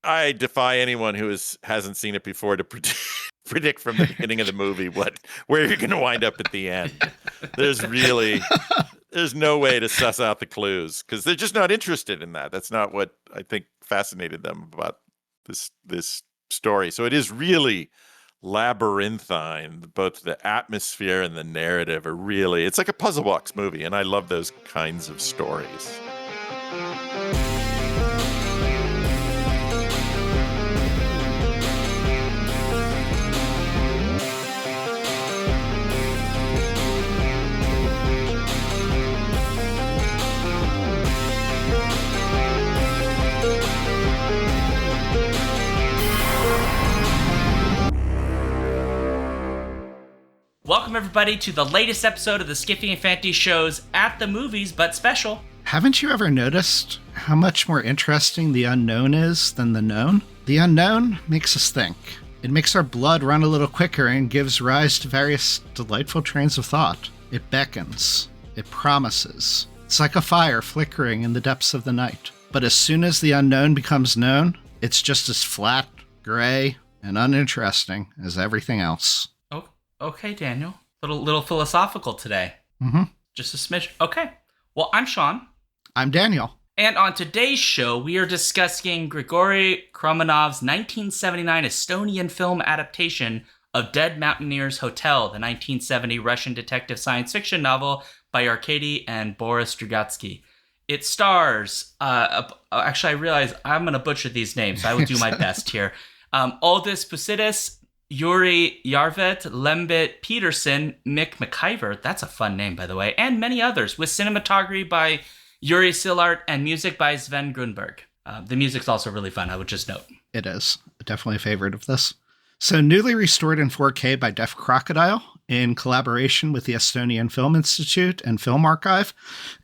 I defy anyone who hasn't seen it before to predict from the beginning of the movie where you're going to wind up at the end. There's no way to suss out the clues because they're just not interested in that. That's not what I think fascinated them about this story. So it is really labyrinthine. Both the atmosphere and the narrative are really, it's like a puzzle box movie, and I love those kinds of stories. Welcome, everybody, to the latest episode of the Skiffy and Fanty Show's At the Movies, but special. Haven't you ever noticed how much more interesting the unknown is than the known? The unknown makes us think. It makes our blood run a little quicker and gives rise to various delightful trains of thought. It beckons. It promises. It's like a fire flickering in the depths of the night. But as soon as the unknown becomes known, it's just as flat, gray, and uninteresting as everything else. Okay, Daniel. Little philosophical today. Mm-hmm. Just a smidge. Okay. Well, I'm Sean. I'm Daniel. And on today's show, we are discussing Grigori Kromanov's 1979 Estonian film adaptation of Dead Mountaineer's Hotel, the 1970 Russian detective science fiction novel by Arkady and Boris Strugatsky. It stars, actually, I realize I'm going to butcher these names, so I will do my best here. Aldous Pusidis, Yuri Yarvet, Lembit Peterson, Mick McIver, that's a fun name, by the way, and many others, with cinematography by Yuri Sillart and music by Sven Grunberg. The music's also really fun, I would just note. It is. Definitely a favorite of this. So newly restored in 4K by Deaf Crocodile in collaboration with the Estonian Film Institute and Film Archive.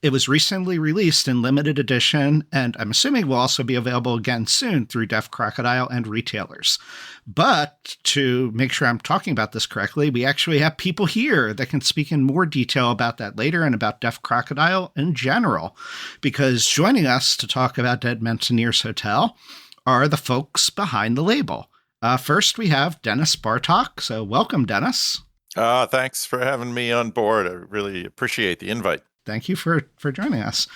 It was recently released in limited edition, and I'm assuming will also be available again soon through Deaf Crocodile and retailers. But to make sure I'm talking about this correctly, we actually have people here that can speak in more detail about that later and about Deaf Crocodile in general, because joining us to talk about Dead Mountaineer's Hotel are the folks behind the label. First, we have Dennis Bartok. So welcome, Dennis. Thanks for having me on board. I really appreciate the invite. Thank you for joining us.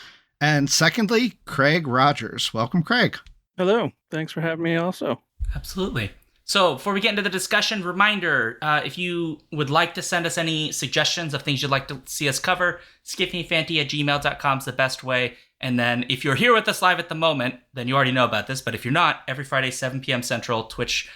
And secondly, Craig Rogers. Welcome, Craig. Hello. Thanks for having me also. Absolutely. So before we get into the discussion, reminder, if you would like to send us any suggestions of things you'd like to see us cover, skiffyfanty@gmail.com is the best way. And then if you're here with us live at the moment, then you already know about this. But if you're not, every Friday, 7 p.m. Central, Twitch,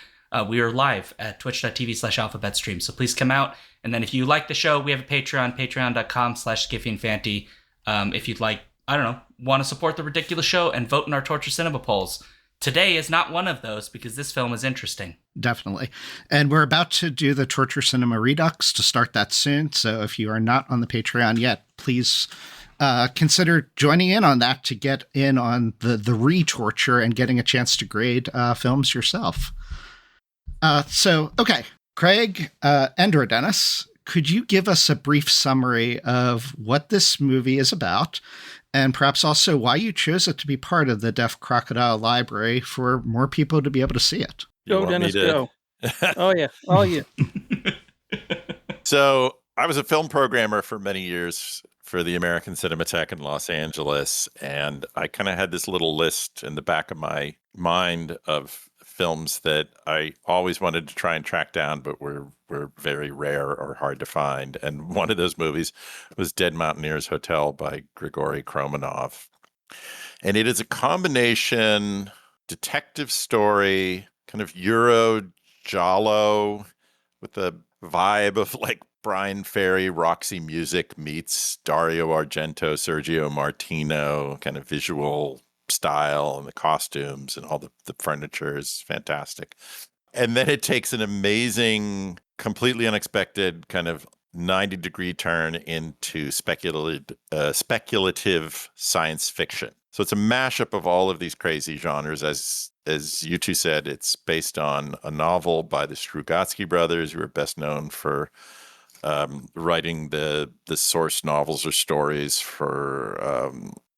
we are live at twitch.tv/alphabetstream. So please come out. And then if you like the show, we have a Patreon, patreon.com/skiffyandfanty. If you'd like, want to support the ridiculous show and vote in our Torture Cinema polls. Today is not one of those because this film is interesting. Definitely. And we're about to do the Torture Cinema Redux to start that soon. So if you are not on the Patreon yet, please consider joining in on that to get in on the re-torture and getting a chance to grade films yourself. Okay, Craig and/or Dennis, could you give us a brief summary of what this movie is about, and perhaps also why you chose it to be part of the Deaf Crocodile Library for more people to be able to see it? Go, Dennis, go. Oh, yeah. Oh, yeah. So I was a film programmer for many years for the American Cinematheque in Los Angeles, and I kind of had this little list in the back of my mind of films that I always wanted to try and track down, but were very rare or hard to find. And one of those movies was Dead Mountaineer's Hotel by Grigori Kromanov. And it is a combination detective story, kind of Euro Giallo with a vibe of like Brian Ferry, Roxy Music meets Dario Argento, Sergio Martino, kind of visual style, and the costumes and all the furniture is fantastic. And then it takes an amazing, completely unexpected kind of 90-degree turn into speculative science fiction. So it's a mashup of all of these crazy genres. As you two said, it's based on a novel by the Strugatsky brothers, who are best known for writing the source novels or stories for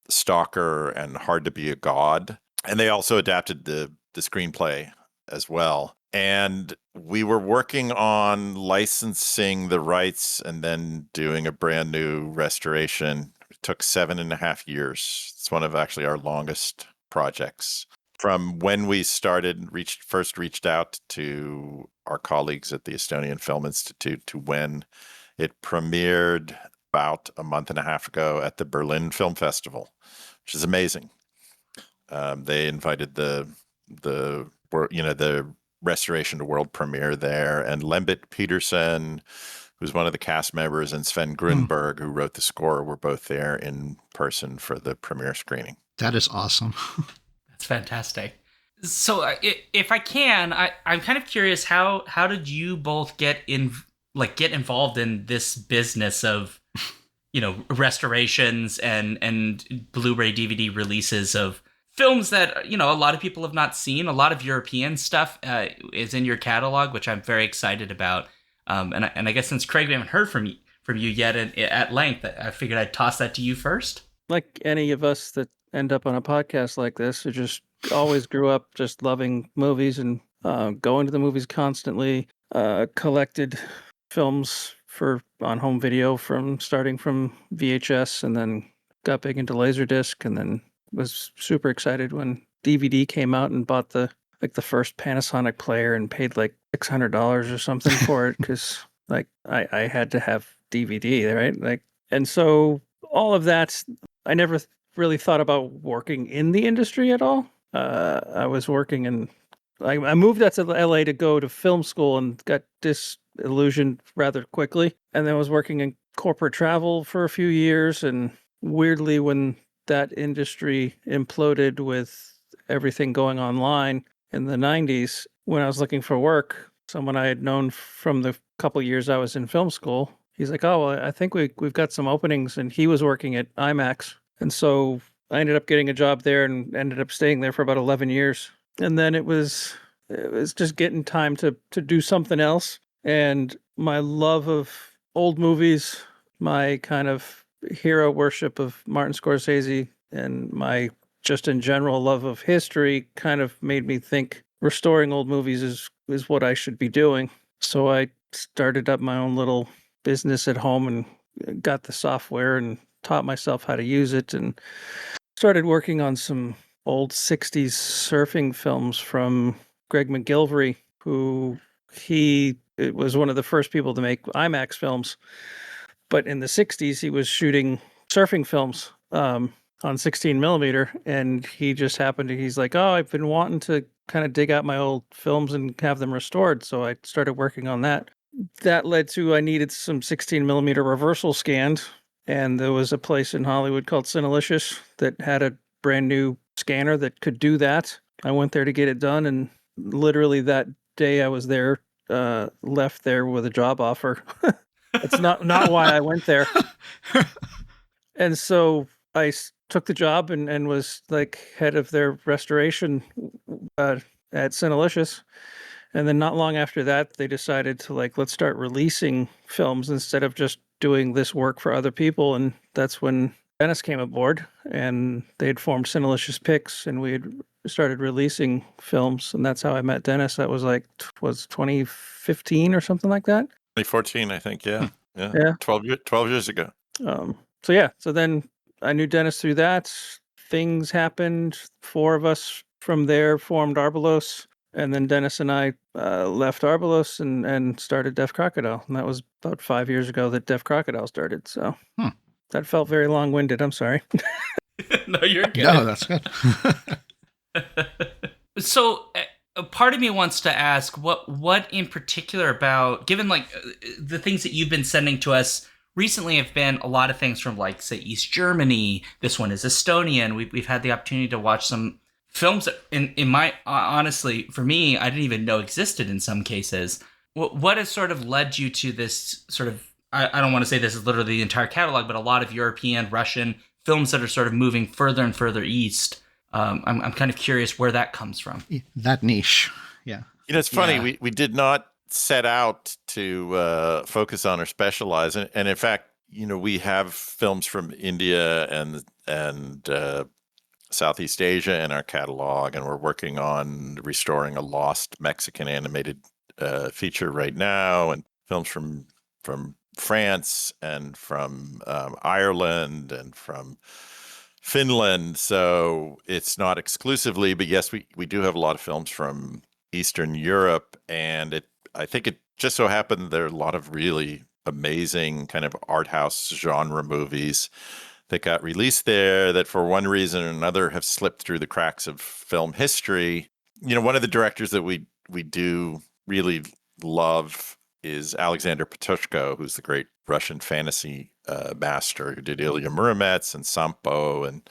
Stalker and Hard to Be a God. And they also adapted the the screenplay as well. And we were working on licensing the rights and then doing a brand new restoration. It took 7.5 years. It's one of actually our longest projects. From when we first reached out to our colleagues at the Estonian Film Institute to when it premiered about a month and a half ago at the Berlin Film Festival, which is amazing. They invited the restoration to world premiere there, and Lembit Peterson, who's one of the cast members, and Sven Grunberg, who wrote the score, were both there in person for the premiere screening. That is awesome. That's fantastic. So if I can, I'm kind of curious, how did you both get involved in this business of, restorations and Blu-ray DVD releases of films that, a lot of people have not seen. A lot of European stuff is in your catalog, which I'm very excited about. And I guess since Craig, we haven't heard from you yet at length, I figured I'd toss that to you first. Like any of us that end up on a podcast like this, who just always grew up just loving movies and going to the movies constantly, collected films on home video starting from VHS, and then got big into Laserdisc, and then was super excited when DVD came out and bought the first Panasonic player and paid like $600 or something for it because I had to have DVD, right? And so all of that, I never really thought about working in the industry at all. I was working I moved out to LA to go to film school and got disillusioned rather quickly. And then I was working in corporate travel for a few years. And weirdly, when that industry imploded with everything going online in the 90s, when I was looking for work, someone I had known from the couple years I was in film school, he's like, "Oh, well, I think we've got some openings." And he was working at IMAX. And so I ended up getting a job there and ended up staying there for about 11 years. And then it was just getting time to do something else. And my love of old movies, my kind of hero worship of Martin Scorsese, and my just in general love of history kind of made me think restoring old movies is what I should be doing. So I started up my own little business at home and got the software and taught myself how to use it, and started working on some old 60s surfing films from Greg McGillivray, who it was one of the first people to make IMAX films. But in the 60s, he was shooting surfing films on 16 millimeter. And he just he's like, "Oh, I've been wanting to kind of dig out my old films and have them restored." So I started working on that. That led to I needed some 16 millimeter reversal scanned. And there was a place in Hollywood called Cinelicious that had a brand new scanner that could do that. I went there to get it done, and literally that day I was there, left there with a job offer. That's not why I went there. And so I took the job and was like head of their restoration at Cinelicious. And then not long after that, they decided to let's start releasing films instead of just doing this work for other people. And that's when Dennis came aboard, and they had formed Cinelicious Picks, and we had started releasing films. And that's how I met Dennis. That was 2015 or something like that. 2014, I think. Yeah. 12 years ago. So then I knew Dennis through that. Things happened. 4 of us from there formed Arbalos. And then Dennis and I left Arbalos and started Deaf Crocodile. And that was about 5 years ago that Deaf Crocodile started. So that felt very long-winded. I'm sorry. No, you're good. No, that's good. So a part of me wants to ask what in particular about, given the things that you've been sending to us recently have been a lot of things from say East Germany. This one is Estonian. We've had the opportunity to watch some films that in my honestly, for me, I didn't even know existed in some cases. What has sort of led you to this sort of, I don't want to say this is literally the entire catalog, but a lot of European, Russian films that are sort of moving further and further east. I'm kind of curious where that comes from. That niche. Yeah. It's funny. We did not set out to focus on or specialize. And in fact, we have films from India and Southeast Asia in our catalog, and we're working on restoring a lost Mexican animated feature right now, and films from France and from Ireland and from Finland. So it's not exclusively, but yes, we do have a lot of films from Eastern Europe, and I think it just so happened there are a lot of really amazing kind of art house genre movies that got released there that for one reason or another have slipped through the cracks of film history. One of the directors that we do really love is Alexander Patushko, who's the great Russian fantasy master who did Ilya Muromets and Sampo and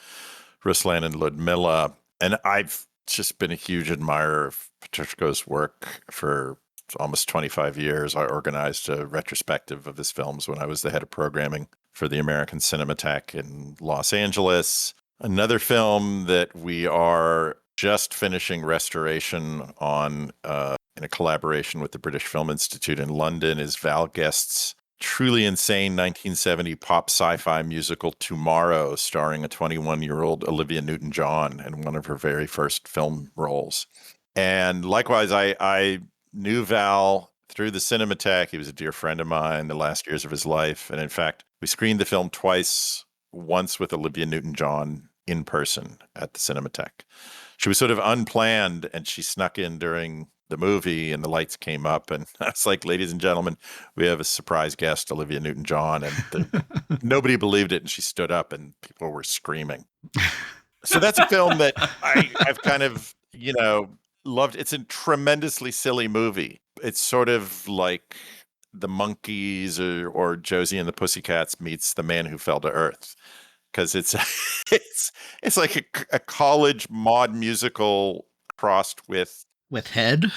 Ruslan and Ludmilla. And I've just been a huge admirer of Patushko's work for almost 25 years. I organized a retrospective of his films when I was the head of programming for the American Cinematheque in Los Angeles. Another film that we are just finishing restoration on in a collaboration with the British Film Institute in London is Val Guest's truly insane 1970 pop sci-fi musical Tomorrow, starring a 21-year-old Olivia Newton-John in one of her very first film roles. And likewise, I knew Val through the Cinematheque. He was a dear friend of mine the last years of his life. And in fact, we screened the film twice, once with Olivia Newton-John in person at the Cinematheque. She was sort of unplanned, and she snuck in during the movie, and the lights came up, and I was like, ladies and gentlemen, we have a surprise guest, Olivia Newton-John, and nobody believed it, and she stood up, and people were screaming. So that's a film that I've kind of, loved. It's a tremendously silly movie. It's sort of like the Monkees or Josie and the Pussycats meets The Man Who Fell to Earth, because it's like a college mod musical crossed with Head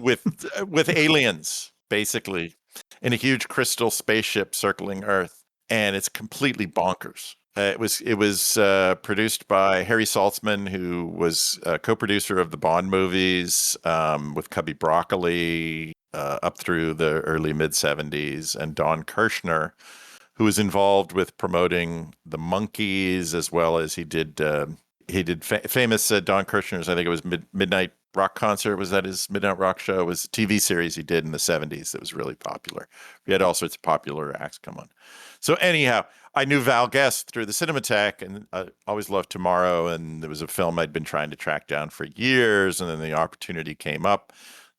with aliens, basically, in a huge crystal spaceship circling Earth, and it's completely bonkers. It was produced by Harry Saltzman, who was co-producer of the Bond movies with Cubby Broccoli up through the early mid-'70s, and Don Kirshner, who was involved with promoting the Monkees, as well as he did famous Don Kirshner's, I think it was Midnight Rock Concert. Was that his Midnight Rock show? It was a TV series he did in the 70s that was really popular. We had all sorts of popular acts come on. So anyhow, I knew Val Guest through the Cinematheque, and I always loved Tomorrow, and there was a film I'd been trying to track down for years, and then the opportunity came up.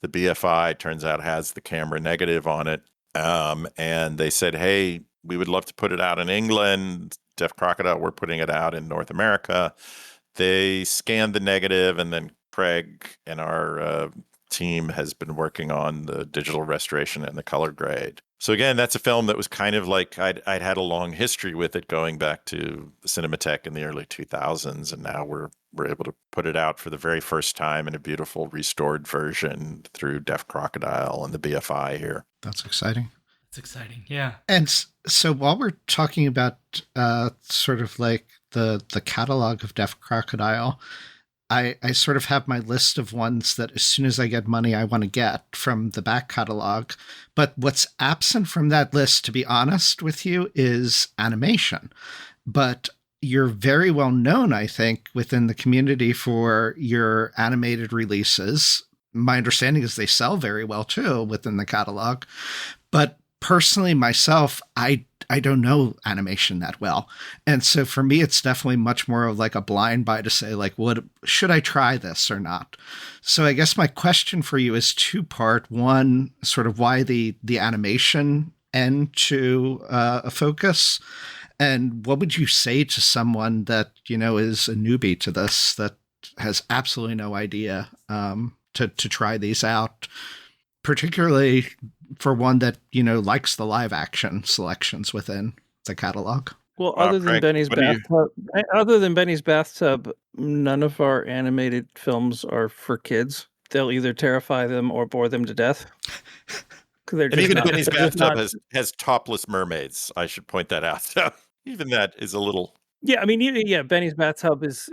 The BFI, turns out, has the camera negative on it, and they said, hey, we would love to put it out in England. Deaf Crocodile, we're putting it out in North America. They scanned the negative, and then Craig and our team has been working on the digital restoration and the color grade. So again, that's a film that was kind of like I'd had a long history with it, going back to the Cinematheque in the early 2000s, and now we're able to put it out for the very first time in a beautiful restored version through Deaf Crocodile and the BFI here. That's exciting. It's exciting, yeah. And so while we're talking about sort of like the catalog of Deaf Crocodile, I sort of have my list of ones that as soon as I get money, I want to get from the back catalog. But what's absent from that list, to be honest with you, is animation. But you're very well known, I think, within the community for your animated releases. My understanding is they sell very well, too, within the catalog. But personally, myself, I don't know animation that well. And so for me, it's definitely much more of like a blind buy to say, like, what should I try this or not? So I guess my question for you is two-part. One, sort of why the animation end to a focus? And what would you say to someone that, is a newbie to this, that has absolutely no idea to try these out, particularly for one that, likes the live action selections within the catalog? Well, other than Benny's bathtub, none of our animated films are for kids. They'll either terrify them or bore them to death. And even Benny's bathtub has topless mermaids. I should point that out. So even that is a little. Yeah, I mean, Benny's bathtub is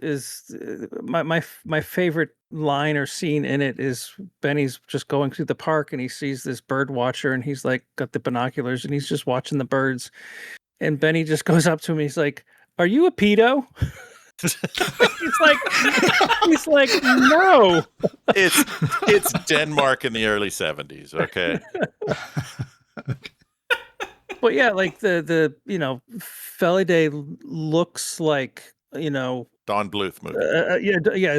my favorite line or scene in it is Benny's just going through the park and he sees this bird watcher and he's like got the binoculars and he's just watching the birds, and Benny just goes up to him and he's like, "Are you a pedo?" he's like, no. It's Denmark in the early 70s. Okay. But yeah, like the Feliday looks like, Don Bluth movie.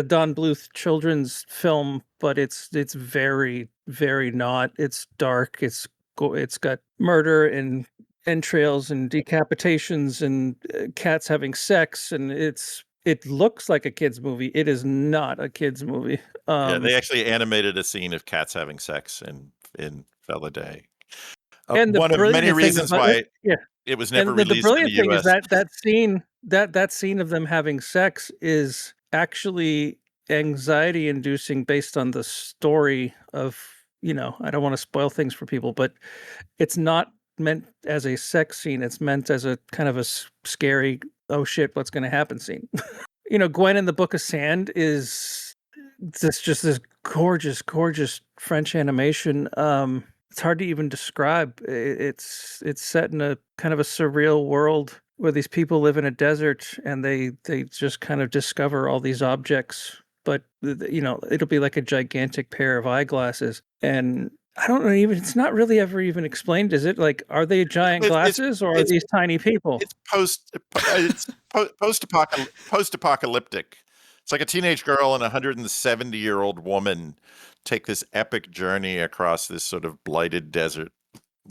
Don Bluth children's film, but it's very, very not. It's dark. It's got murder and entrails and decapitations and cats having sex, and it looks like a kids movie. It is not a kids movie. Yeah, they actually animated a scene of cats having sex in Feliday. And the One of many brilliant thing reasons about why yeah, it was never and the released in brilliant the thing is US. that scene of them having sex is actually anxiety inducing based on the story of, I don't want to spoil things for people, but it's not meant as a sex scene. It's meant as a kind of a scary, oh shit, what's going to happen scene. Gwen in the Book of Sand is this gorgeous, gorgeous French animation. It's hard to even describe. It's set in a kind of a surreal world where these people live in a desert and they just kind of discover all these objects. But it'll be like a gigantic pair of eyeglasses, and I don't know, even it's not really ever even explained. Is it like, are they giant glasses or are these tiny people? It's post-apocalyptic. It's like a teenage girl and a 170-year-old woman take this epic journey across this sort of blighted desert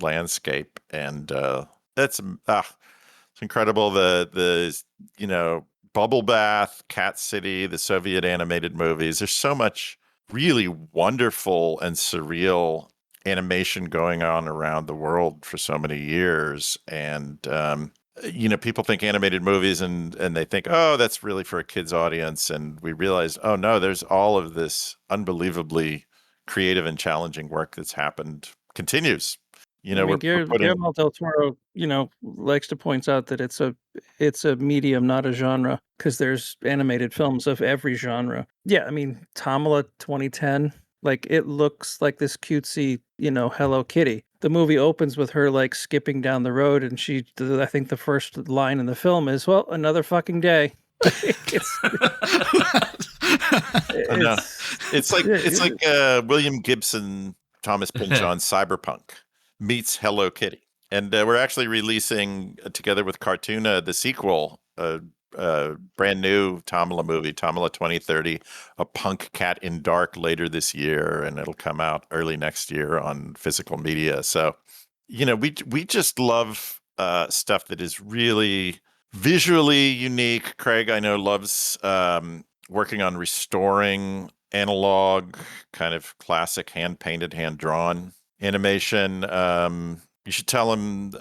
landscape, and it's incredible. The Bubble Bath, Cat City, the Soviet animated movies. There's so much really wonderful and surreal animation going on around the world for so many years, and people think animated movies and they think, oh, that's really for a kids audience. And we realized, oh no, there's all of this unbelievably creative and challenging work that's happened, continues. Guillermo del Toro, likes to point out that it's a medium, not a genre, because there's animated films of every genre. Yeah, I mean, Tamala 2010, like it looks like this cutesy, Hello Kitty. The movie opens with her like skipping down the road, and I think the first line in the film is, "Well, another fucking day." It's like William Gibson, Thomas Pynchon Cyberpunk meets Hello Kitty, and we're actually releasing together with Cartoona the sequel, brand new Tamala movie, Tamala 2030, A Punk Cat in Dark, later this year, and it'll come out early next year on physical media. So, we just love stuff that is really visually unique. Craig, I know, loves working on restoring analog, kind of classic hand-painted, hand-drawn animation. You should tell him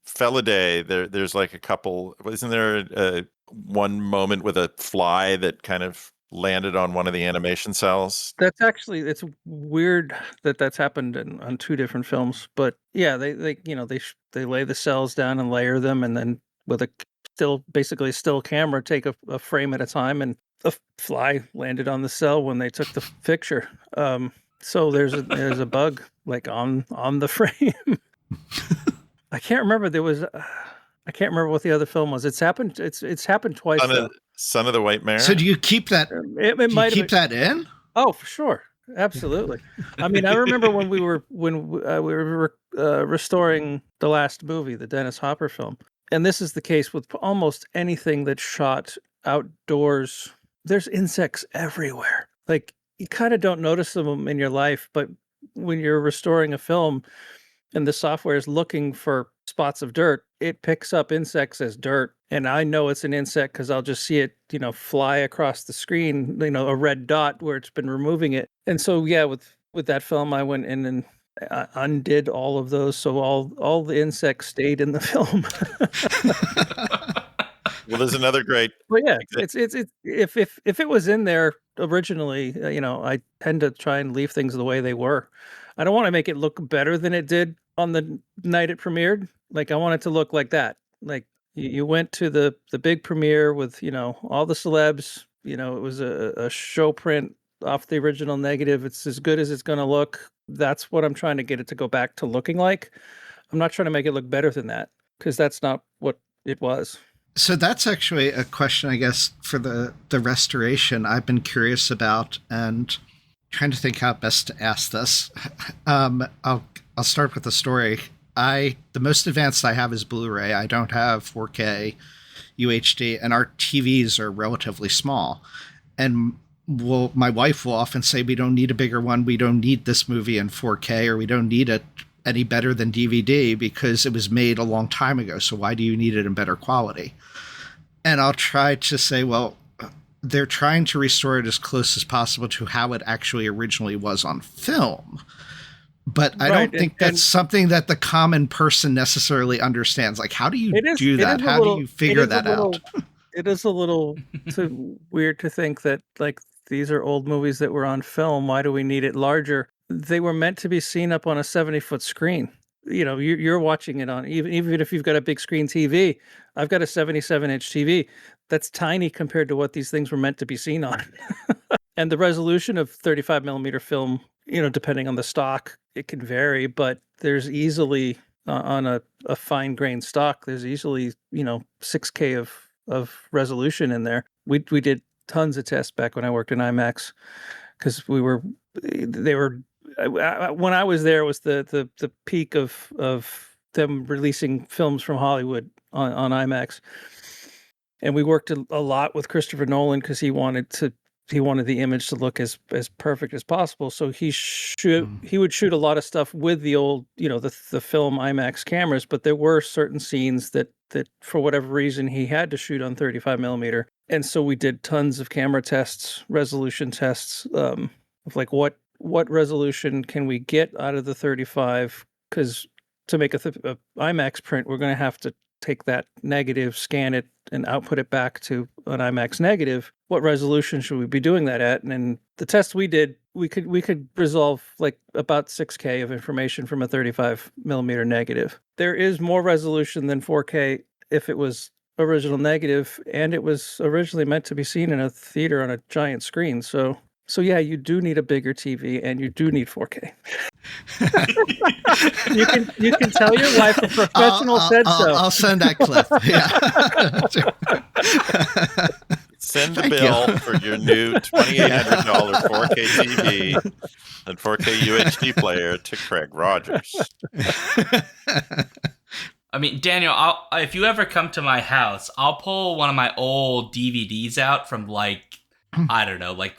Feliday, there's like a couple, isn't there one moment with a fly that kind of landed on one of the animation cells? It's weird that that's happened on two different films, but yeah, they lay the cells down and layer them, and then with a basically still camera, take a frame at a time, and the fly landed on the cell when they took the picture. So there's a bug like on the frame. I can't remember. I can't remember what the other film was. It's happened twice. Son of the White Mare. So do you keep that? It might keep that in? Oh, for sure, absolutely. I mean, I remember when we were restoring the last movie, the Dennis Hopper film, and this is the case with almost anything that's shot outdoors. There's insects everywhere. Like, you kind of don't notice them in your life, but when you're restoring a film and the software is looking for spots of dirt, it picks up insects as dirt. And I know it's an insect because I'll just see it, fly across the screen, a red dot where it's been removing it. And so, yeah, with that film, I went in and undid all of those. So all the insects stayed in the film. Well, there's another great. But yeah, it's if it was in there originally, I tend to try and leave things the way they were. I don't want to make it look better than it did on the night it premiered. Like, I want it to look like that. Like, you went to the big premiere with all the celebs. It was a show print off the original negative. It's as good as it's going to look. That's what I'm trying to get it to go back to looking like. I'm not trying to make it look better than that, because that's not what it was. So that's actually a question, I guess, for the restoration I've been curious about and trying to think how best to ask this. I'll start with the story. The most advanced I have is Blu-ray. I don't have 4K UHD, and our TVs are relatively small. And my wife will often say, we don't need a bigger one. We don't need this movie in 4K, or we don't need it any better than DVD because it was made a long time ago. So why do you need it in better quality? And I'll try to say, well, they're trying to restore it as close as possible to how it actually originally was on film. But I don't think that's something that the common person necessarily understands. Like, how do you do that? How do you figure that out? It is a little weird to think that, like, these are old movies that were on film. Why do we need it larger? They were meant to be seen up on a 70-foot screen. You know, you're watching it on, even if you've got a big screen TV. I've got a 77-inch TV. That's tiny compared to what these things were meant to be seen on. And the resolution of 35 millimeter film, you know, depending on the stock, it can vary, but there's easily on a fine grained stock, there's easily, you know, 6K of resolution in there. We did tons of tests back when I worked in IMAX because they were when I was there was the peak of them releasing films from Hollywood on IMAX, and we worked a lot with Christopher Nolan because he wanted the image to look as perfect as possible. So he would shoot a lot of stuff with the old, you know, the film IMAX cameras, but there were certain scenes that for whatever reason he had to shoot on 35 millimeter. And so we did tons of camera tests, resolution tests, of like what resolution can we get out of the 35? Because to make a IMAX print, we're going to have to take that negative, scan it, and output it back to an IMAX negative. What resolution should we be doing that at? And in the test we did, we could resolve like about 6K of information from a 35 millimeter negative. There is more resolution than 4K if it was original negative, and it was originally meant to be seen in a theater on a giant screen. So yeah, you do need a bigger TV, and you do need 4K. you can tell your wife a professional said so. I'll send that clip. Yeah. Send the bill for your new $2,800 4K TV and 4K UHD player to Craig Rogers. I mean, Daniel, if you ever come to my house, I'll pull one of my old DVDs out from like, I don't know, like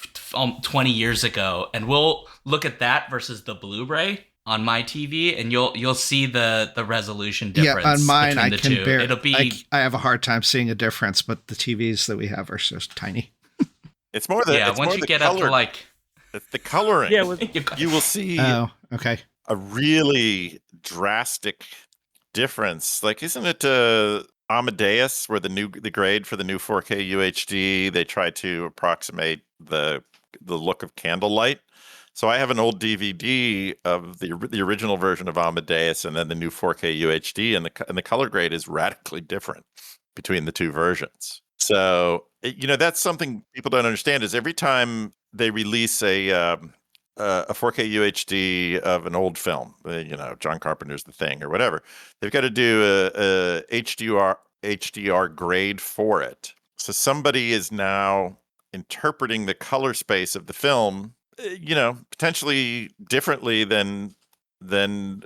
20 years ago, and we'll look at that versus the Blu-ray on my TV, and you'll see the resolution difference. Yeah, on mine I the can two. bear. It'll be. I have a hard time seeing a difference, but the TVs that we have are so tiny. It's more the once you get up to like it's the coloring. Yeah, you will see. Oh, okay. A really drastic difference. Like, isn't it Amadeus, where the grade for the new 4K UHD, they try to approximate the look of Candlelight. So I have an old DVD of the original version of Amadeus and then the new 4K UHD, and the color grade is radically different between the two versions. So that's something people don't understand is every time they release a 4K UHD of an old film, John Carpenter's The Thing or whatever, they've got to do a HDR grade for it. So somebody is now interpreting the color space of the film, potentially differently than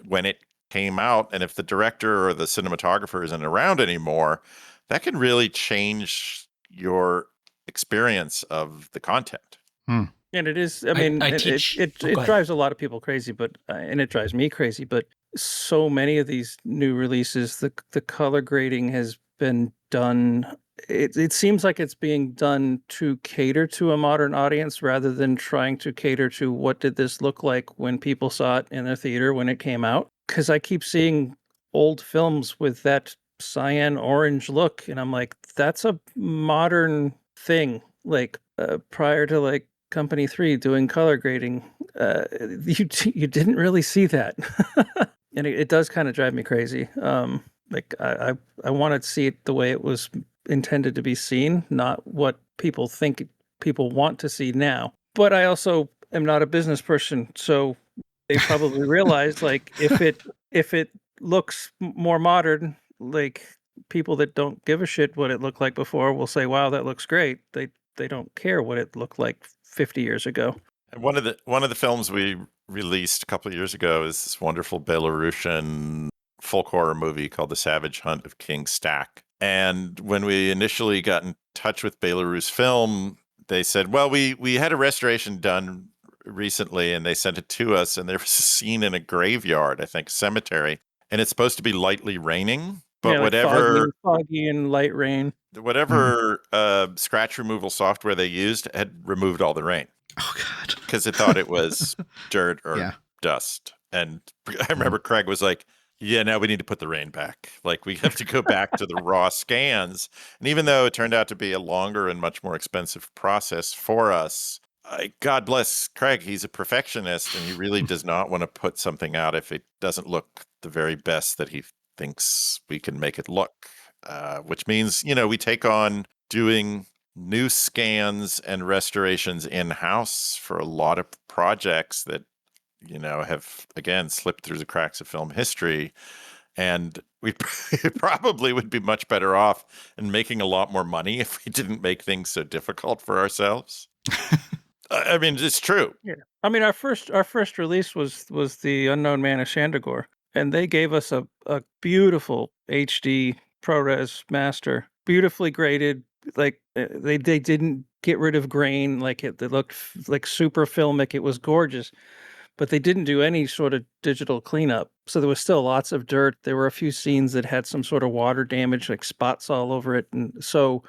when it came out. And if the director or the cinematographer isn't around anymore, that can really change your experience of the content. And it is, I mean, it drives a lot of people crazy, and it drives me crazy, but so many of these new releases, the color grading has been done. It seems like it's being done to cater to a modern audience rather than trying to cater to what did this look like when people saw it in the theater when it came out. Because I keep seeing old films with that cyan orange look, and I'm like, that's a modern thing. Like prior to like Company 3 doing color grading, you didn't really see that. And it does kind of drive me crazy. Like I want to see it the way it was intended to be seen, not what people think people want to see now. But I also am not a business person, so they probably realized like if it looks more modern, like people that don't give a shit what it looked like before will say, "Wow, that looks great." They don't care what it looked like 50 years ago. And one of the films we released a couple of years ago is this wonderful Belarusian folk horror movie called The Savage Hunt of King Stack. And when we initially got in touch with Belarus Film, they said, "Well, we had a restoration done recently," and they sent it to us. And there was a scene in a graveyard, I think, cemetery, and it's supposed to be lightly raining, but Yeah, like foggy and light rain. Mhm. scratch removal software they used had removed all the rain Oh God. because it thought it was dirt or Yeah. dust. And I remember Craig was like, "Yeah, now we need to put the rain back. Like, we have to go back to the raw scans." And even though it turned out to be a longer and much more expensive process for us, God bless Craig. He's a perfectionist, and he really does not want to put something out if it doesn't look the very best that he thinks we can make it look. Which means, we take on doing new scans and restorations in-house for a lot of projects that have again slipped through the cracks of film history, and we probably would be much better off and making a lot more money if we didn't make things so difficult for ourselves. I mean, it's true. Yeah. I mean, our first release was the Unknown Man of Shandagor, and they gave us a beautiful HD ProRes master, beautifully graded. Like they didn't get rid of grain, like it looked like super filmic. It was gorgeous, but they didn't do any sort of digital cleanup. So there was still lots of dirt. There were a few scenes that had some sort of water damage, like spots all over it, and so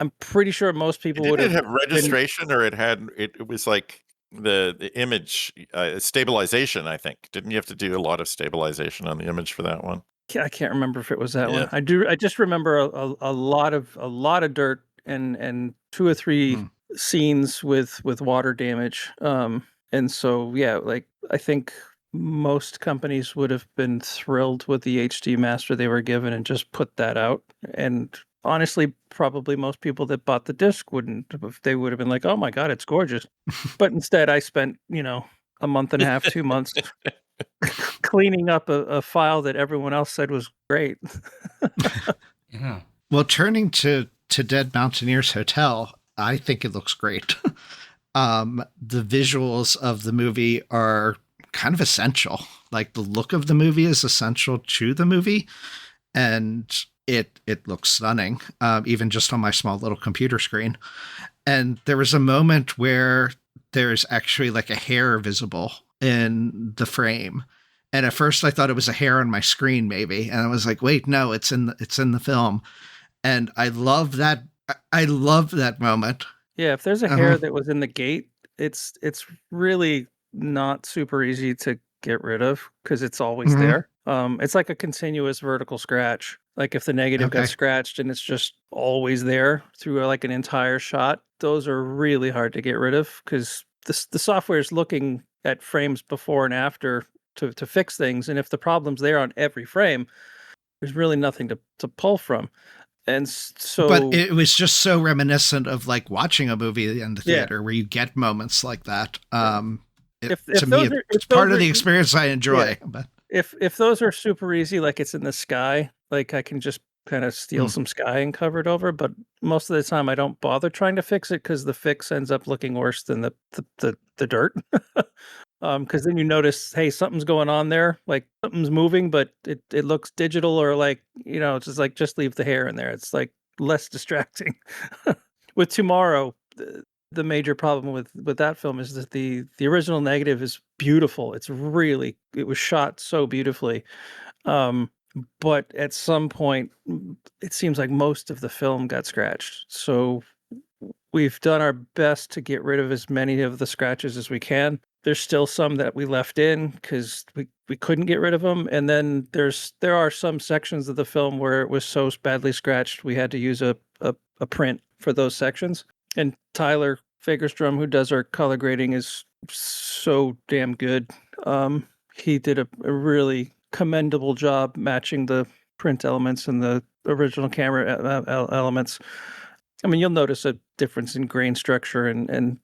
I'm pretty sure most people would Didn't it have have been. registration, or it was like the image stabilization? I think didn't you have to do a lot of stabilization on the image for that one? I can't remember if it was that Yeah. one. I just remember a lot of dirt and two or three Mm. scenes with water damage. And so yeah, like I think most companies would have been thrilled with the HD master they were given and just put that out. And honestly, probably most people that bought the disc wouldn't. They would have been like, "Oh my God, it's gorgeous." But instead, I spent a month and a half, 2 months cleaning up a file that everyone else said was great. Yeah. Well, turning to Dead Mountaineer's Hotel, I think it looks great. The visuals of the movie are kind of essential. Like the look of the movie is essential to the movie, and it looks stunning, even just on my small little computer screen. And there was a moment where there's actually like a hair visible in the frame. And at first I thought it was a hair on my screen, maybe. And I was like, wait, no, it's in the film. And I love that. I love that moment. Yeah, if there's a Uh-huh. hair that was in the gate, it's really not super easy to get rid of because it's always Mhm. there. It's like a continuous vertical scratch. Like if the negative got Okay. scratched and it's just always there through like an entire shot, those are really hard to get rid of because the software is looking at frames before and after to fix things, and if the problem's there on every frame, there's really nothing to pull from. And But so it was just so reminiscent of like watching a movie in the yeah, theater where you get moments like that. yeah. To If me, those are it's part of the experience I yeah, enjoy. But if those are super easy, like it's in the sky, like I can just kind of steal mm, some sky and cover it over. But most of the time, I don't bother trying to fix it because the fix ends up looking worse than the dirt. Because then you notice, hey, something's going on there, like something's moving, but it looks digital or like it's just like just leave the hair in there. It's like less distracting. With Tomorrow, the major problem with that film is that the original negative is beautiful. It was shot so beautifully. Um, but at some point, it seems like most of the film got scratched. So we've done our best to get rid of as many of the scratches as we can. There's still some that we left in because we couldn't get rid of them. And then there are some sections of the film where it was so badly scratched we had to use a print for those sections. And Tyler Fagerstrom, who does our color grading, is so damn good. He did a really commendable job matching the print elements and the original camera elements. I mean, you'll notice a difference in grain structure and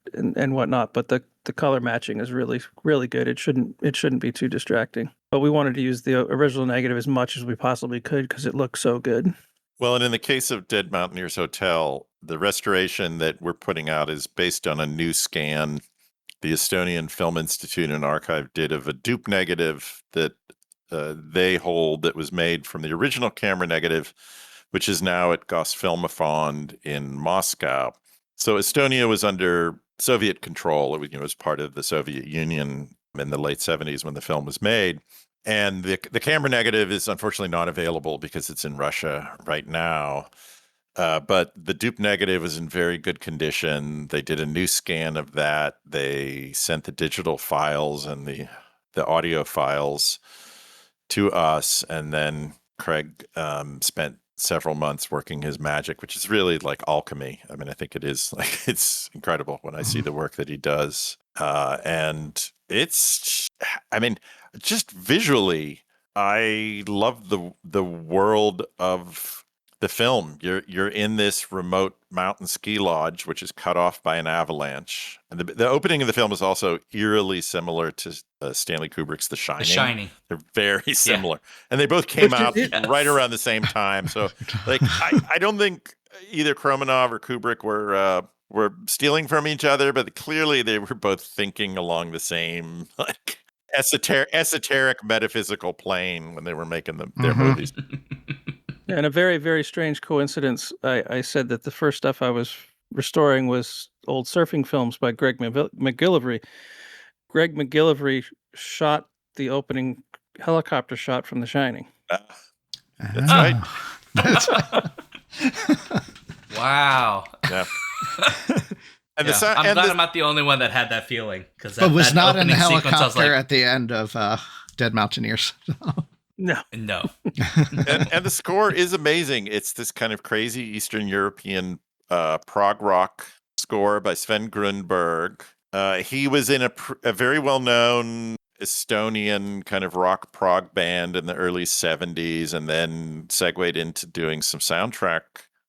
whatnot, but the color matching is really really good. It shouldn't be too distracting. But we wanted to use the original negative as much as we possibly could because it looked so good. Well, and in the case of Dead Mountaineers Hotel, the restoration that we're putting out is based on a new scan the Estonian Film Institute and Archive did of a dupe negative that they hold that was made from the original camera negative, which is now at Gosfilmfond in Moscow. So Estonia was under Soviet control. It was part of the Soviet Union in the late 70s when the film was made. And the camera negative is unfortunately not available because it's in Russia right now. But the dupe negative was in very good condition. They did a new scan of that. They sent the digital files and the audio files to us. And then Craig spent several months working his magic, which is really like alchemy. I mean, I think it is like, it's incredible when I see the work that he does. And it's, I mean, just visually, I love the world of the film. You're in this remote mountain ski lodge, which is cut off by an avalanche. And the opening of the film is also eerily similar to Stanley Kubrick's The Shining. The Shining. They're very similar, and they both came out right around the same time. So, like, I don't think either Kromanov or Kubrick were stealing from each other, but clearly they were both thinking along the same like esoteric metaphysical plane when they were making their movies. And a very, very strange coincidence. I said that the first stuff I was restoring was old surfing films by Greg McGillivray. Greg McGillivray shot the opening helicopter shot from The Shining. That's right. That's right. Wow. Yeah. And Yeah. I'm glad I'm not the only one that had that feeling. But was not in the sequence, helicopter at the end of Dead Mountaineers. No. and the score is amazing. It's this kind of crazy Eastern European prog rock score by Sven Grunberg. He was in a very well-known Estonian kind of rock prog band in the early 70s and then segued into doing some soundtrack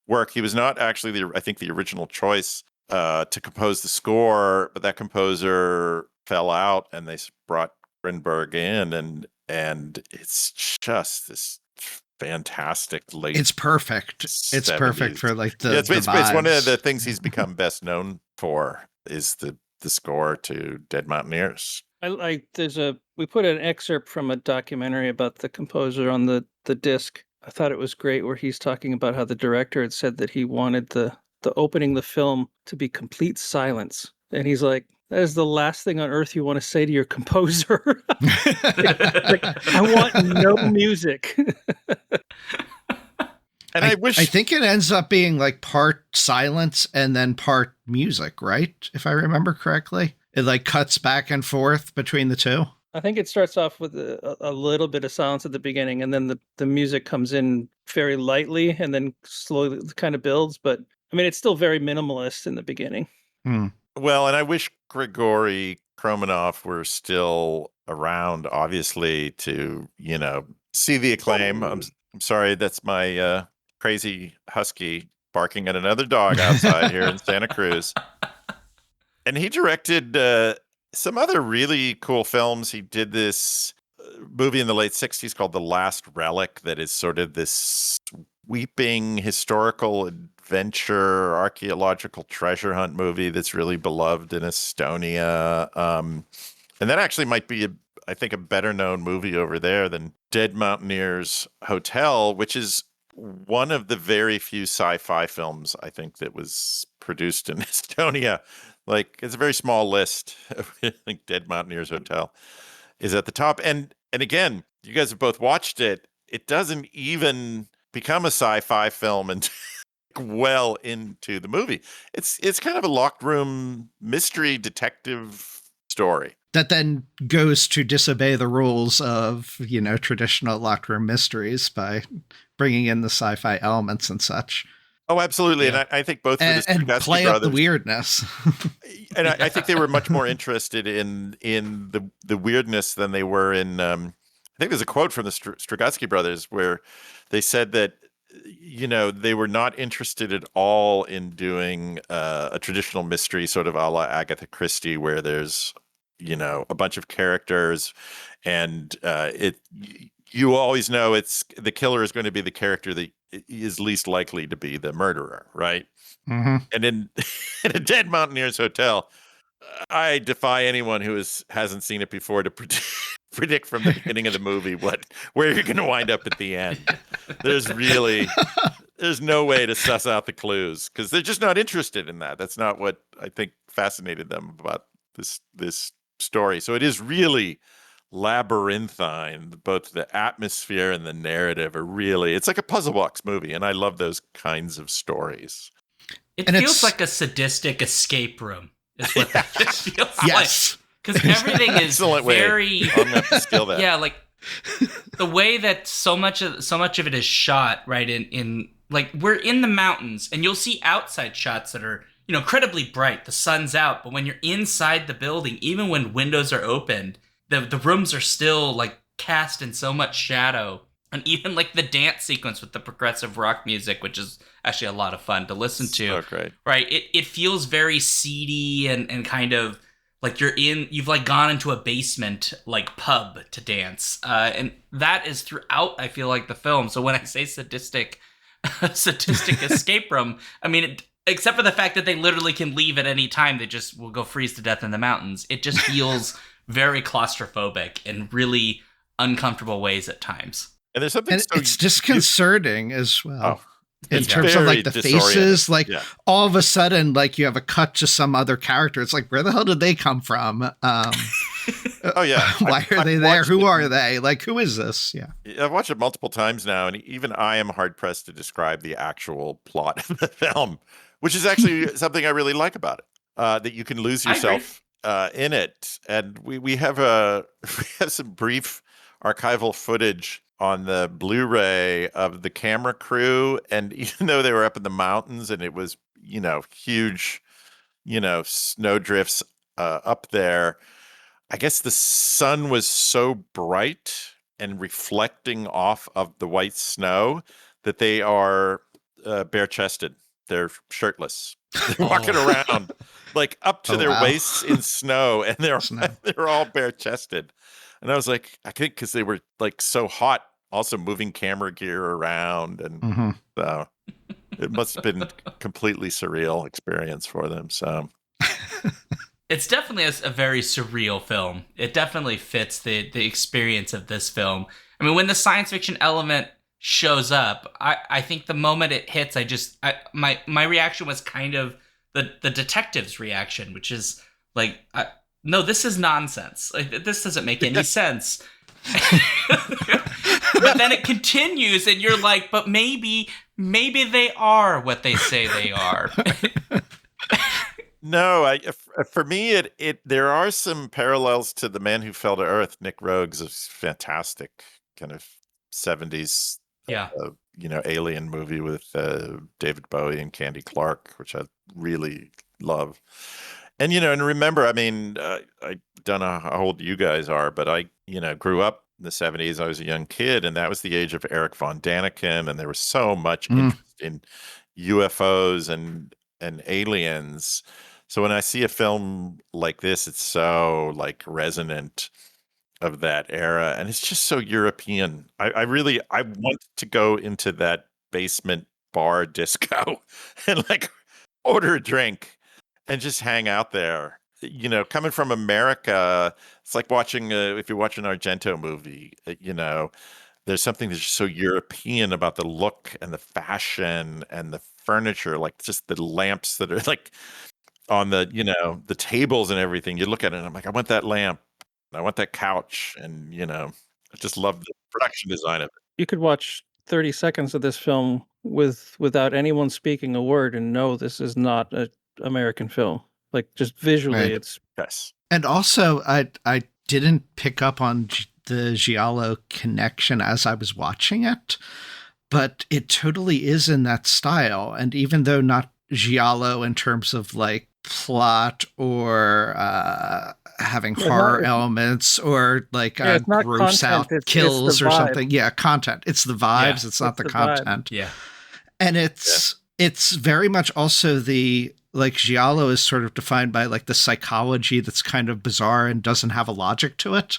work. He was not actually, I think, the original choice to compose the score, but that composer fell out and they brought Grunberg in and it's just this fantastic late. It's perfect. 70s. It's perfect for like the. It's one of the things he's become best known for is the score to Dead Mountaineers. We put an excerpt from a documentary about the composer on the disc. I thought it was great where he's talking about how the director had said that he wanted the opening the film to be complete silence, and he's like, that is the last thing on earth you want to say to your composer. Like, I want no music. And I think it ends up being like part silence and then part music, right? If I remember correctly, it like cuts back and forth between the two. I think it starts off with a little bit of silence at the beginning, and then the music comes in very lightly and then slowly kind of builds. But I mean, it's still very minimalist in the beginning. Well, and I wish Grigori Kromanov were still around, obviously, to, see the acclaim. I'm sorry, that's my crazy husky barking at another dog outside here in Santa Cruz. And he directed some other really cool films. He did this movie in the late 60s called The Last Relic that is sort of this sweeping historical adventure, archaeological treasure hunt movie that's really beloved in Estonia. And that actually might be, I think, a better known movie over there than Dead Mountaineers Hotel, which is one of the very few sci-fi films I think that was produced in Estonia. Like, it's a very small list. I think Dead Mountaineers Hotel is at the top. And again, you guys have both watched it. It doesn't even become a sci-fi film and well into the movie. It's kind of a locked room mystery detective story that then goes to disobey the rules of, traditional locked room mysteries by bringing in the sci-fi elements and such. Oh, absolutely. Yeah. And I think both and play brothers, up the weirdness. And I think they were much more interested in the weirdness than they were in. I think there's a quote from the Strugatsky brothers where they said that they were not interested at all in doing a traditional mystery, sort of a la Agatha Christie, where there's a bunch of characters, and you always know it's the killer is going to be the character that is least likely to be the murderer, right? Mm-hmm. And in in a Dead Mountaineers Hotel, I defy anyone who hasn't seen it before to predict from the beginning of the movie where you're going to wind up at the end. There's no way to suss out the clues because they're just not interested in that. That's not what I think fascinated them about this story. So it is really labyrinthine. Both the atmosphere and the narrative are really, it's like a puzzle box movie, and I love those kinds of stories. It And feels it's- like a sadistic escape room. Is what it feels Yes. like. Because everything is Excellent way. very I'm gonna have to steal that. yeah, like the way that so much of it is shot, right? In like we're in the mountains, and you'll see outside shots that are incredibly bright. The sun's out, but when you're inside the building, even when windows are opened, the rooms are still like cast in so much shadow. And even like the dance sequence with the progressive rock music, which is actually a lot of fun to listen to. So great. Right. It feels very seedy and kind of like you've like gone into a basement like pub to dance. And that is throughout, I feel like, the film. So when I say sadistic escape room, I mean, except for the fact that they literally can leave at any time, they just will go freeze to death in the mountains. It just feels very claustrophobic in really uncomfortable ways at times. And there's something And it's disconcerting as well. In it's terms of like the very faces, like Yeah. all of a sudden, like you have a cut to some other character. It's like, where the hell did they come from? Oh yeah. Why are I've they there? watched Who it. are they? Like, who is this? Yeah. I've watched it multiple times now, and even I am hard pressed to describe the actual plot of the film, which is actually something I really like about it. That you can lose I agree. yourself in it, and we have some brief archival footage on the Blu-ray of the camera crew, and even though they were up in the mountains and it was huge, snow drifts up there, I guess the sun was so bright and reflecting off of the white snow that they are bare-chested. They're shirtless. They're walking around like up to Oh, their wow. waists in snow, and Snow. they're all bare-chested. And I was like, I think because they were like so hot, also moving camera gear around, and Mhm. so it must have been a completely surreal experience for them. So It's definitely a very surreal film. It definitely fits the experience of this film. I mean, when the science fiction element shows up, I think the moment it hits, my reaction was kind of the detective's reaction, which is like, no, this is nonsense. Like, this doesn't make any sense. But then it continues, and you're like, but maybe they are what they say they are. no, for me, there are some parallels to The Man Who Fell to Earth. Nick Rogue's a fantastic kind of 70s, Yeah. alien movie with David Bowie and Candy Clark, which I really love. And and remember, I mean, I don't know how old you guys are, but I grew up in the 70s. I was a young kid, and that was the age of Eric von Daniken, and there was so much interest in UFOs and aliens. So when I see a film like this, it's so like resonant of that era, and it's just so European. I want to go into that basement bar disco and like order a drink and just hang out there. Coming from America, it's like watching if you're watching an Argento movie, there's something that's just so European about the look and the fashion and the furniture, like just the lamps that are like on the the tables and everything. You look at it and I'm like, I want that lamp, I want that couch, and I just love the production design of it. You could watch 30 seconds of this film without anyone speaking a word and know this is not an American film. Like, just visually, Right. it's Yes. And also, I didn't pick up on the Giallo connection as I was watching it, but it totally is in that style. And even though not Giallo in terms of like plot or having horror elements or like it's not gross content, out it's the kills or vibe. something. Yeah, content. It's the vibes. Yeah, it's not it's the the vibe. content. Yeah. And it's very much also the like giallo is sort of defined by like the psychology that's kind of bizarre and doesn't have a logic to it,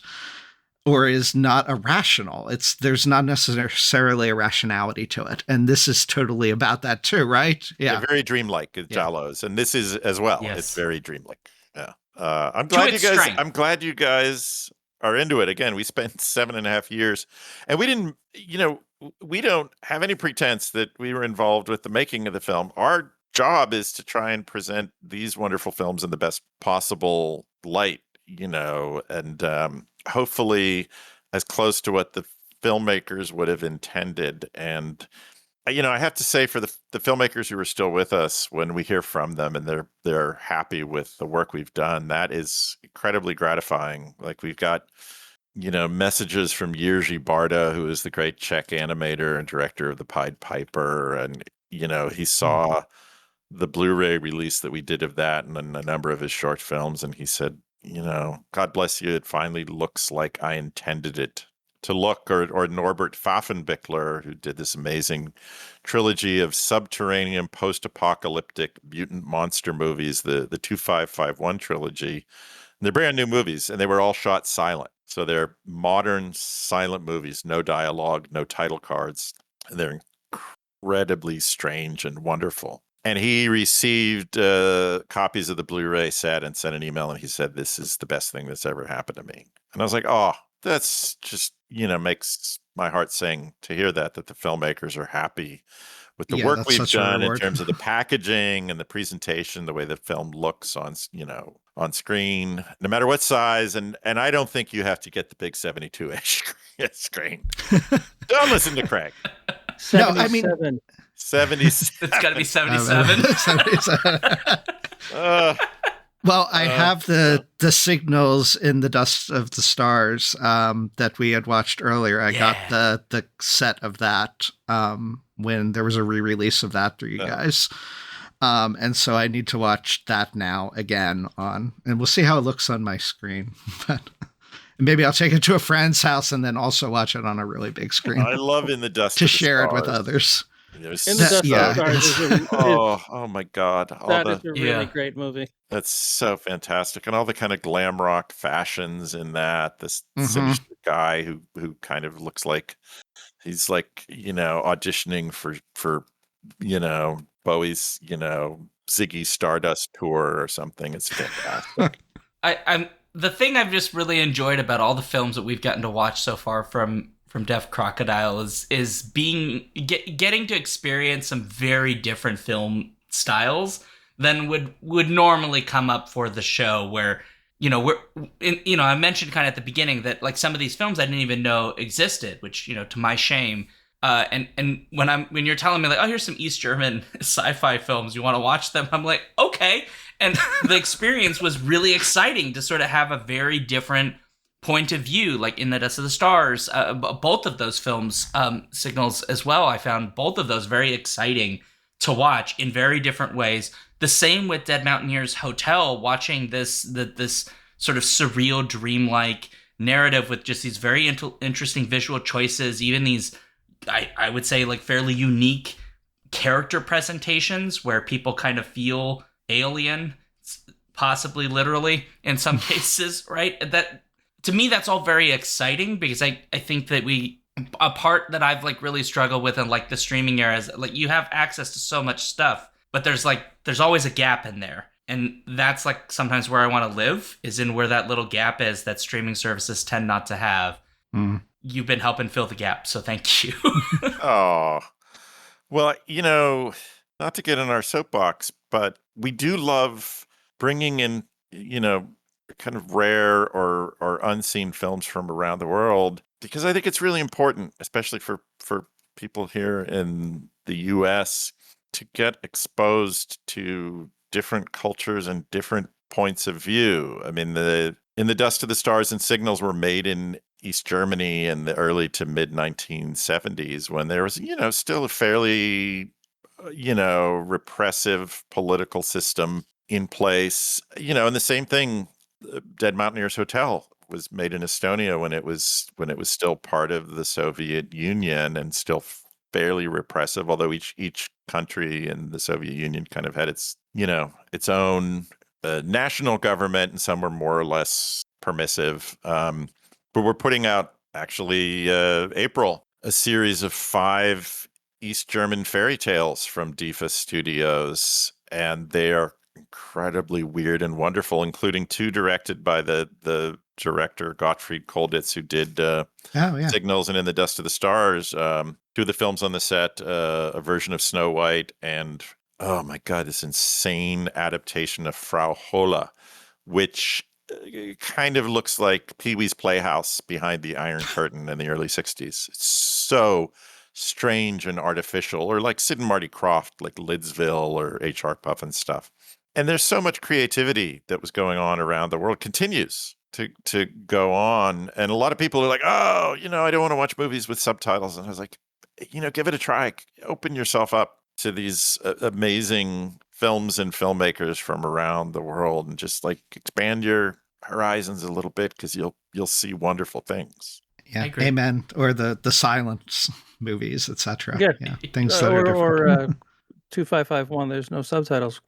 or is not irrational. There's not necessarily a rationality to it, and this is totally about that too, right? They're Yeah, very dreamlike, Jalos, and this is as well. Yes. It's very dreamlike. Yeah. I'm To glad its you guys. strength. I'm glad you guys are into it. Again, we spent 7.5 years, and we didn't. We don't have any pretense that we were involved with the making of the film. Our job is to try and present these wonderful films in the best possible light. And hopefully as close to what the filmmakers would have intended. And I have to say, for the filmmakers who are still with us, when we hear from them and they're happy with the work we've done, that is incredibly gratifying. Like, we've got messages from Jerzy Barda, who is the great Czech animator and director of the Pied Piper, and he saw the Blu-ray release that we did of that and a number of his short films, and he said, God bless you, it finally looks like I intended it to look. Or Norbert Pfaffenbichler, who did this amazing trilogy of subterranean post-apocalyptic mutant monster movies, the 2551 trilogy. They're brand new movies, and they were all shot silent. So they're modern silent movies, no dialogue, no title cards. And they're incredibly strange and wonderful. And he received copies of the Blu-ray set and sent an email, and he said, "This is the best thing that's ever happened to me." And I was like, oh, that's just, makes my heart sing to hear that the filmmakers are happy with the work that's we've such a done in reward. terms of the packaging and the presentation, the way the film looks on screen, no matter what size. And I don't think you have to get the big 72-inch screen. Don't listen to Craig. 77. 77. It's got to be 77. 77. Uh, Well, I have the signals in the Dust of the Stars that we had watched earlier. I got the set of that when there was a re-release of that for you guys. And so I need to watch that now again and we'll see how it looks on my screen. But maybe I'll take it to a friend's house and then also watch it on a really big screen. I love In the Dust to of the share Stars. it with others. In the Dust of the Stars oh my God. That is a really great movie. That's so fantastic. And all the kind of glam rock fashions in that, this sinister guy who kind of looks like he's like, auditioning for Bowie's, Ziggy Stardust tour or something. It's fantastic. I'm the thing I've just really enjoyed about all the films that we've gotten to watch so far from Deaf Crocodile is getting to experience some very different film styles than would normally come up for the show. Where I mentioned kind of at the beginning that like some of these films I didn't even know existed, which to my shame. And when you're telling me like, oh, here's some East German sci-fi films, you want to watch them? I'm like, okay. And the experience was really exciting to sort of have a very different point of view, like In the Dust of the Stars. Both of those films, Signals as well, I found both of those very exciting to watch in very different ways. The same with Dead Mountaineer's Hotel, watching this sort of surreal, dreamlike narrative with just these very interesting visual choices, even these, I would say, like fairly unique character presentations where people kind of feel alien, possibly literally in some cases, right? That, to me, that's all very exciting because I think that a part that I've like really struggled with in like the streaming era is like you have access to so much stuff, but there's always a gap in there. And that's like sometimes where I want to live, is in where that little gap is that streaming services tend not to have. You've been helping fill the gap, so thank you. Oh, well, not to get in our soapbox, but we do love bringing in, kind of rare or unseen films from around the world, because I think it's really important, especially for people here in the US, to get exposed to different cultures and different points of view. I mean, In the Dust of the Stars and Signals were made in East Germany in the early to mid 1970s, when there was, still a fairly, repressive political system in place. And the same thing, Dead Mountaineer's Hotel was made in Estonia when it was still part of the Soviet Union and still fairly repressive, although each country in the Soviet Union kind of had its, its own national government, and some were more or less permissive. But we're putting out, actually, April, a series of 5 East German fairy tales from DIFA Studios, and they are incredibly weird and wonderful, including 2 directed by the director Gottfried Kolditz, who did Signals and In the Dust of the Stars. 2 of the films on the set, a version of Snow White, and oh my God, this insane adaptation of Frau Holle, which kind of looks like Pee-wee's Playhouse behind the Iron Curtain in the early 60s. It's so strange and artificial, or like Sid and Marty Krofft, like Lidsville or H.R. Puff and stuff. And there's so much creativity that was going on around the world, continues to go on. And a lot of people are like, oh, I don't want to watch movies with subtitles. And I was like, give it a try. Open yourself up to these amazing films and filmmakers from around the world, and just like expand your horizons a little bit, because you'll see wonderful things. Yeah, amen. Or the silence movies, etc. Yeah, things that are different. Or 2551. There's no subtitles.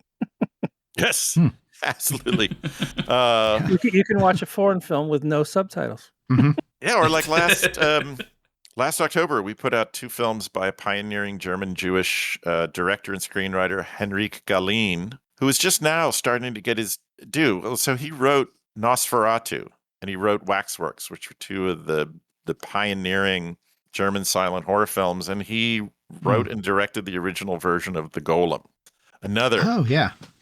Yes, absolutely. You can watch a foreign film with no subtitles. Mm-hmm. Yeah, or like last October, we put out 2 films by a pioneering German-Jewish director and screenwriter, Henrik Galeen, who is just now starting to get his due. So he wrote Nosferatu, and he wrote Waxworks, which were 2 of the pioneering German silent horror films, and he wrote and directed the original version of The Golem, another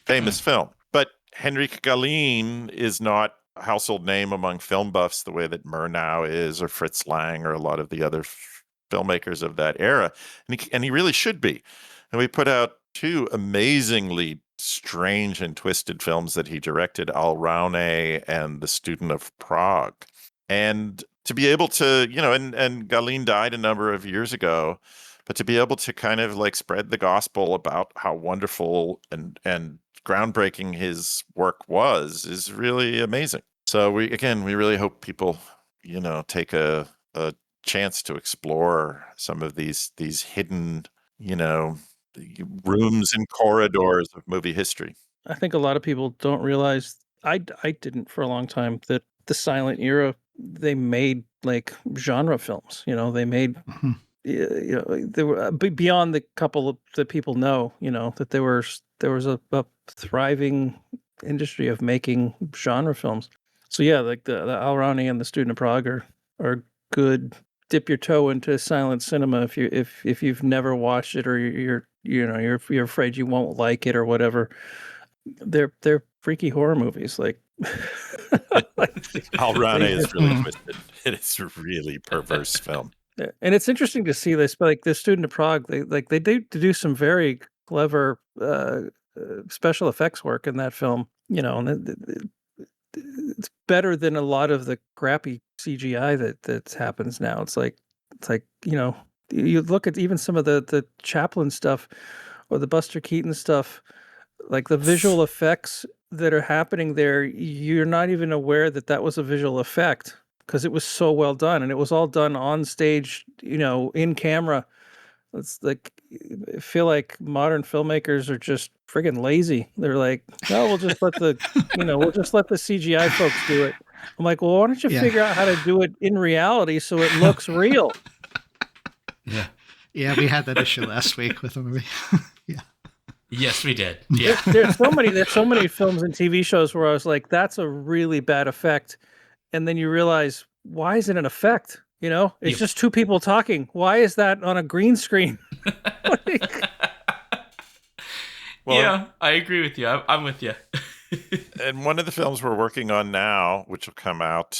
famous film. But Henrik Galeen is not a household name among film buffs the way that Murnau is, or Fritz Lang, or a lot of the other filmmakers of that era, and he really should be. And we put out 2 amazingly strange and twisted films that he directed, Al Raune and The Student of Prague. And to be able to, and Galeen died a number of years ago, but to be able to kind of like spread the gospel about how wonderful and groundbreaking his work was is really amazing. So we really hope people, take a chance to explore some of these hidden, rooms and corridors of movie history. I think a lot of people don't realize, I didn't for a long time, that the silent era, they made like genre films. They made they were beyond the couple that people know. That there was a thriving industry of making genre films. So yeah, like the Al Raune and The Student of Prague are good. Dip your toe into silent cinema if you've never watched it, or you're afraid you won't like it or whatever. They're freaky horror movies. Like Al Raune is really twisted. It is a really perverse film. Yeah. And it's interesting to see this, but like The Student of Prague, they do some very clever special effects work in that film. And it's better than a lot of the crappy CGI that happens now. It's like you look at even some of the Chaplin stuff or the Buster Keaton stuff, like the visual effects that are happening there, you're not even aware that was a visual effect, because it was so well done, and it was all done on stage, in camera. It's like, I feel like modern filmmakers are just friggin' lazy. They're like, no, we'll just let the CGI folks do it. I'm like, well, why don't you figure out how to do it in reality so it looks real? Yeah, we had that issue last week with a movie. Yes, we did. Yeah. There's so many films and TV shows where I was like, that's a really bad effect. And then you realize, why is it an effect? It's just 2 people talking. Why is that on a green screen? Yeah, I agree with you. I'm with you. And one of the films we're working on now, which will come out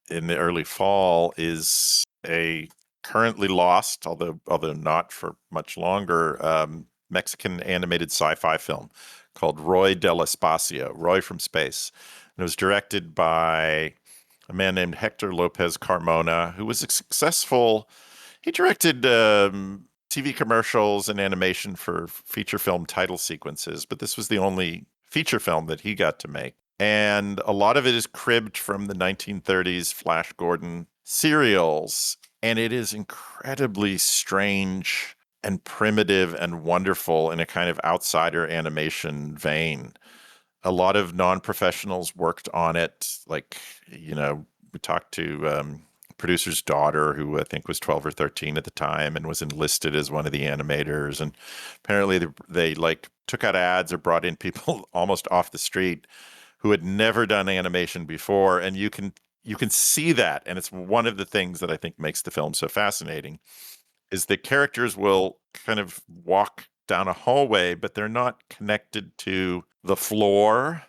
in the early fall, is a currently lost, although not for much longer, Mexican animated sci-fi film called Roy del Espacio, Roy from Space. And it was directed by a man named Hector Lopez Carmona, who was successful. He directed TV commercials and animation for feature film title sequences, but this was the only feature film that he got to make. And a lot of it is cribbed from the 1930s Flash Gordon serials. And it is incredibly strange and primitive and wonderful in a kind of outsider animation vein. A lot of non-professionals worked on it. Like, we talked to producer's daughter, who I think was 12 or 13 at the time and was enlisted as one of the animators. And apparently they like took out ads or brought in people almost off the street who had never done animation before. And you can see that. And it's one of the things that I think makes the film so fascinating is the characters will kind of walk down a hallway, but they're not connected to the floor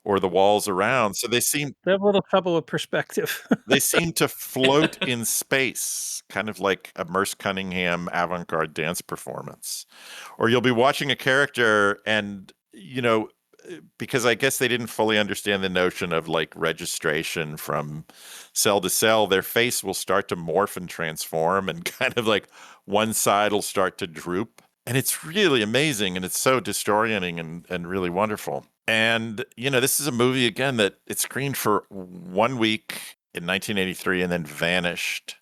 or the walls around. So They have a little trouble with perspective. they seem to float in space, kind of like a Merce Cunningham avant-garde dance performance. Or you'll be watching a character and, because I guess they didn't fully understand the notion of like registration from cell to cell, their face will start to morph and transform and kind of like one side will start to droop. And it's really amazing and it's so disorienting and really wonderful. And, this is a movie, again, that it screened for 1 week in 1983 and then vanished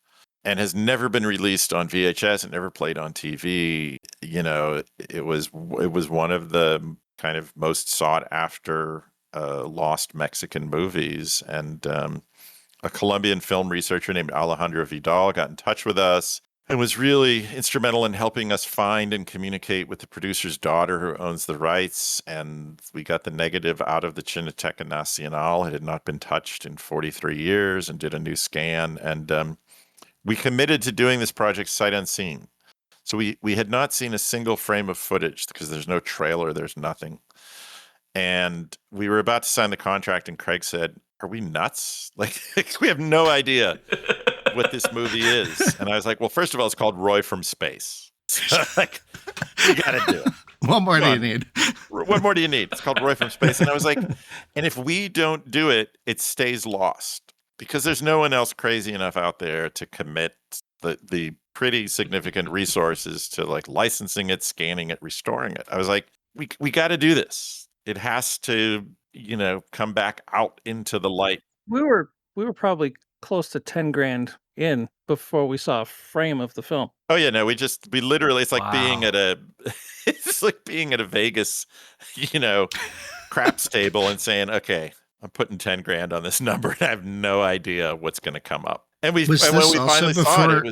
and has never been released on VHS and never played on TV. It was one of the kind of most sought after lost Mexican movies. And a Colombian film researcher named Alejandro Vidal got in touch with us and was really instrumental in helping us find and communicate with the producer's daughter who owns the rights. And we got the negative out of the Cineteca Nacional. It had not been touched in 43 years and did a new scan. And we committed to doing this project sight unseen. So we had not seen a single frame of footage because there's no trailer, there's nothing. And we were about to sign the contract and Craig said, "Are we nuts? Like, we have no idea what this movie is." And I was like, "Well, first of all, it's called Roy from Space." So, like, you got to do it. What more Come do you on. need? What more do you need? It's called Roy from Space. And I was like, and if we don't do it, it stays lost because there's no one else crazy enough out there to commit the pretty significant resources to like licensing it, scanning it, restoring it. I was like, we got to do this. It has to, come back out into the light. we were probably close to 10 grand in before we saw a frame of the film. Oh yeah, no, we literally, it's like being Wow. at it's like being at a Vegas, craps table and saying, "Okay, I'm putting 10 grand on this number and I have no idea what's going to come up." And when we finally saw it,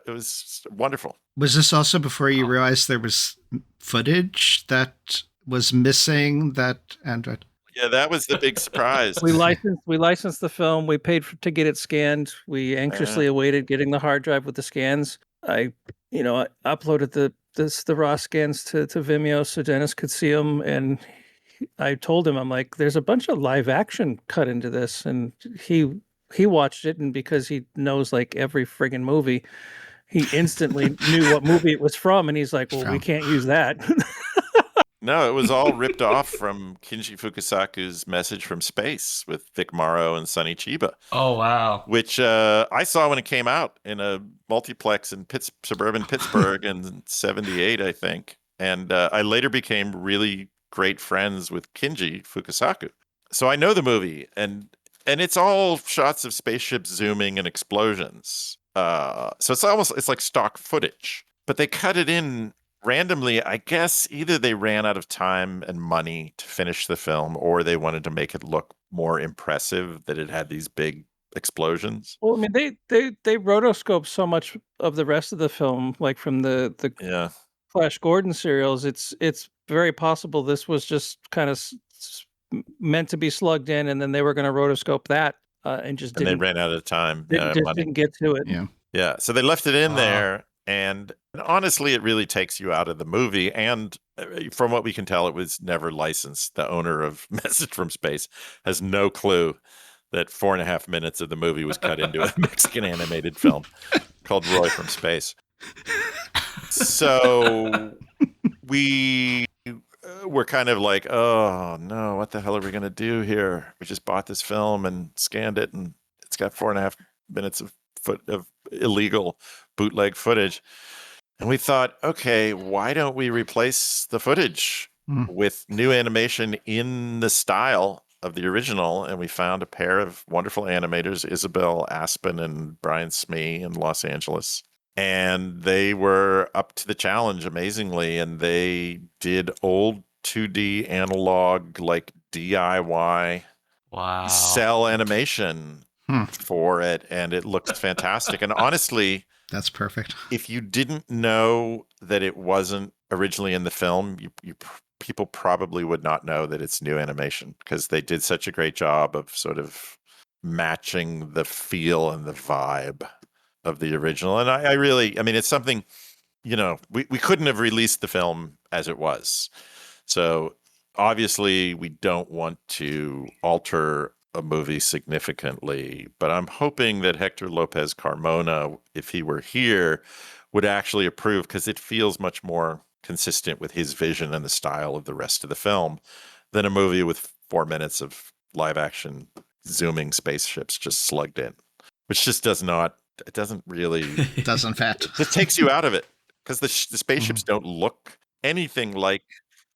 it was wonderful. Was this also before you realized there was footage that was missing Yeah, that was the big surprise. We licensed the film. We paid to get it scanned. We anxiously awaited getting the hard drive with the scans. I uploaded the raw scans to Vimeo so Dennis could see them, and I told him, I'm like, "There's a bunch of live action cut into this," and he watched it, and because he knows like every friggin' movie, he instantly knew what movie it was from, and he's like, "Well, we can't use that." No, it was all ripped off from Kinji Fukasaku's Message from Space with Vic Morrow and Sonny Chiba. Oh, wow. Which I saw when it came out in a multiplex in suburban Pittsburgh in 78, I think. And I later became really great friends with Kinji Fukasaku. So I know the movie, and it's all shots of spaceships zooming and explosions. So it's like stock footage. But they cut it in randomly. I guess either they ran out of time and money to finish the film, or they wanted to make it look more impressive that it had these big explosions. Well, I mean, they rotoscope so much of the rest of the film, like from the Yeah. Flash Gordon serials. It's very possible this was just kind of meant to be slugged in, and then they were going to rotoscope that and just And they ran out of time. didn't get to it. Yeah. So they left it in there. And honestly, it really takes you out of the movie. And from what we can tell, it was never licensed. The owner of Message from Space has no clue that 4.5 minutes of the movie was cut into a Mexican animated film called Roy from Space. So we were kind of like, "Oh no, what the hell are we going to do here? We just bought this film and scanned it, and it's got 4.5 minutes of illegal bootleg footage." And we thought, okay, why don't we replace the footage with new animation in the style of the original, and we found a pair of wonderful animators, Isabel Aspen and Brian Smee in Los Angeles. And they were up to the challenge amazingly, and they did old 2D analog, like DIY Wow. cell animation for it, and it looks fantastic. And honestly, That's perfect. if you didn't know that it wasn't originally in the film, people probably would not know that it's new animation, because they did such a great job of sort of matching the feel and the vibe of the original. And I really, I mean, it's something, we couldn't have released the film as it was. So obviously we don't want to alter a movie significantly, but I'm hoping that Hector Lopez Carmona, if he were here, would actually approve, because it feels much more consistent with his vision and the style of the rest of the film than a movie with 4 minutes of live action zooming spaceships just slugged in, which just doesn't really Doesn't fit. it takes you out of it, because the spaceships don't look anything like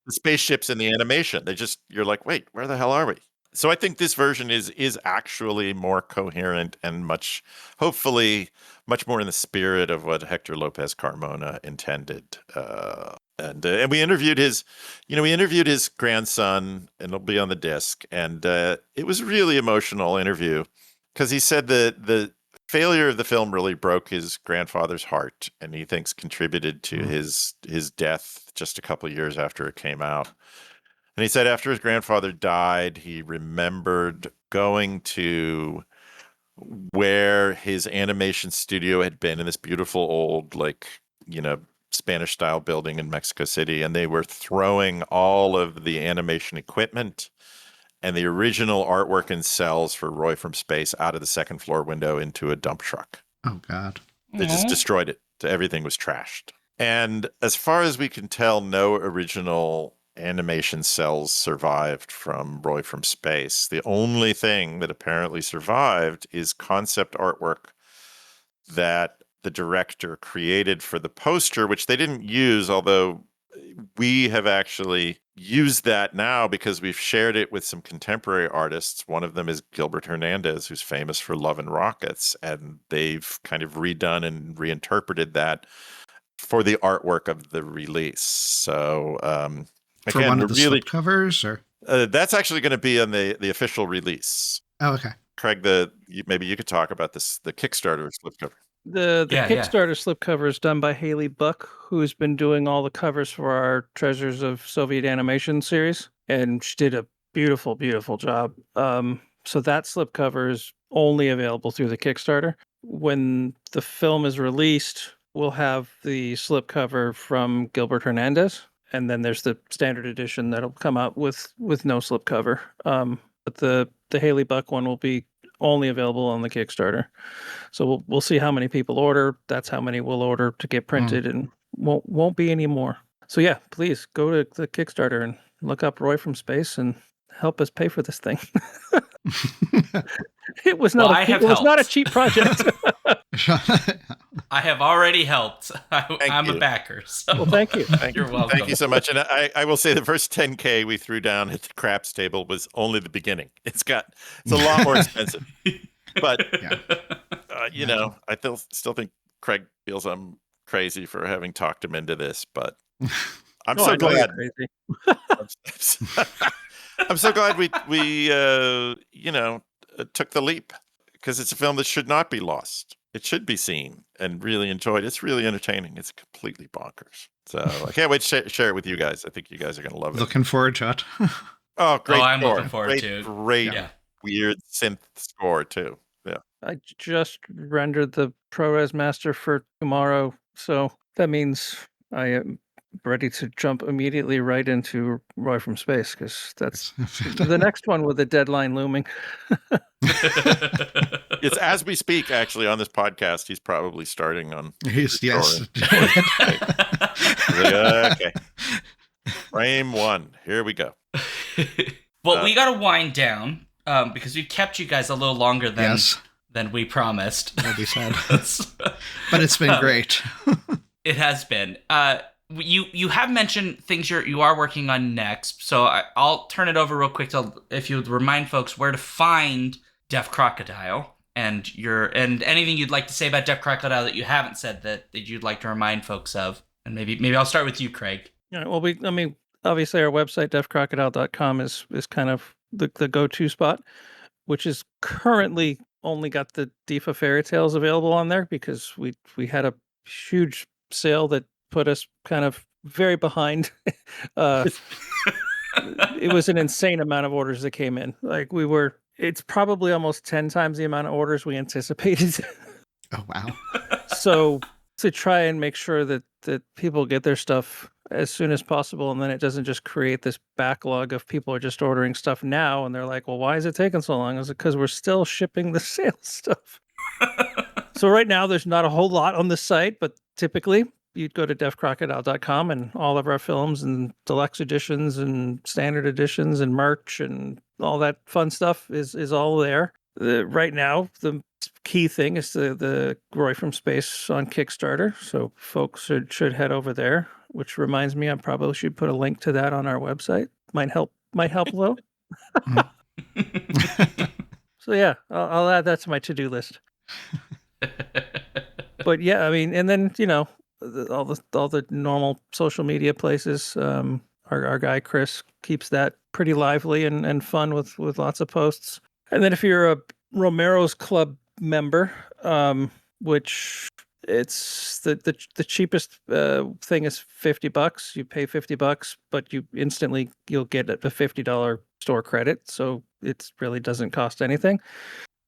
the spaceships in the animation. You're like, wait, where the hell are we? So I think this version is actually more coherent and hopefully much more in the spirit of what Hector Lopez Carmona intended. And we interviewed his grandson, and it'll be on the disc. And it was a really emotional interview, because he said that the failure of the film really broke his grandfather's heart, and he thinks contributed to his death just a couple of years after it came out. And he said after his grandfather died, he remembered going to where his animation studio had been, in this beautiful old, Spanish style building in Mexico City. And they were throwing all of the animation equipment and the original artwork and cells for Roy from Space out of the second floor window into a dump truck. Oh, God. They just destroyed it. Everything was trashed. And as far as we can tell, no original animation cells survived from Roy from Space. The only thing that apparently survived is concept artwork that the director created for the poster, which they didn't use, although we have actually used that now because we've shared it with some contemporary artists. One of them is Gilbert Hernandez, who's famous for Love and Rockets, and they've kind of redone and reinterpreted that for the artwork of the release. So, for one of the slip covers, or that's actually going to be on the official release. Oh, okay. Craig, maybe you could talk about the Kickstarter slipcover. The Kickstarter slipcover is done by Haley Buck, who's been doing all the covers for our Treasures of Soviet Animation series, and she did a beautiful, beautiful job. So that slipcover is only available through the Kickstarter. When the film is released, we'll have the slipcover from Gilbert Hernandez, and then there's the standard edition that'll come out with no slipcover. But the Haley Buck one will be only available on the Kickstarter. So we'll see how many people order. That's how many we'll order to get printed, and won't be any more. So yeah, please go to the Kickstarter and look up Roy from Space and help us pay for this thing. It was not a cheap project. I have already helped. I'm a backer. So. Well, thank you. You're welcome. Thank you so much. And I will say the first 10K we threw down at the craps table was only the beginning. It's a lot more expensive. But, I still think Craig feels I'm crazy for having talked him into this, but I'm so glad. I'm so glad we took the leap, because it's a film that should not be lost. It should be seen and really enjoyed. It's really entertaining. It's completely bonkers. So I can't wait to share it with you guys. I think you guys are going to love it. Looking forward to it. Oh, great. I'm looking forward to it. Great, weird synth score, too. Yeah. I just rendered the ProRes master for tomorrow, so that means I am ready to jump immediately right into Roy from Space, because that's the next one with the deadline looming. It's as we speak, actually, on this podcast, he's probably starting on. Yes. Okay. Frame 1. Here we go. Well, we got to wind down because we've kept you guys a little longer than we promised. That'll be sad. But it's been great. It has been. you have mentioned things you are working on next, so I'll turn it over real quick to if you would remind folks where to find Deaf Crocodile and anything you'd like to say about Deaf Crocodile that you haven't said that you'd like to remind folks of, and maybe I'll start with you, Craig. Yeah, well, obviously our website deafcrocodile.com is kind of the go-to spot, which is currently only got the Deefa fairy tales available on there because we had a huge sale that put us kind of very behind. It was an insane amount of orders that came in. Like it's probably almost 10 times the amount of orders we anticipated. Oh, wow. So to try and make sure that people get their stuff as soon as possible, and then it doesn't just create this backlog of people are just ordering stuff now, and they're like, well, why is it taking so long? Is it because we're still shipping the sales stuff? So right now there's not a whole lot on the site, but typically you'd go to deafcrocodile.com and all of our films and deluxe editions and standard editions and merch and all that fun stuff is all there. Right now, the key thing is the Roy from Space on Kickstarter. So folks should head over there, which reminds me, I probably should put a link to that on our website. Might help a little. So yeah, I'll add that to my to-do list. But yeah, I mean, and then, all the normal social media places. Our guy Chris keeps that pretty lively and fun with lots of posts. And then if you're a Romero's Club member, which it's the cheapest thing is $50. You pay $50, but you'll get a $50 store credit, so it really doesn't cost anything.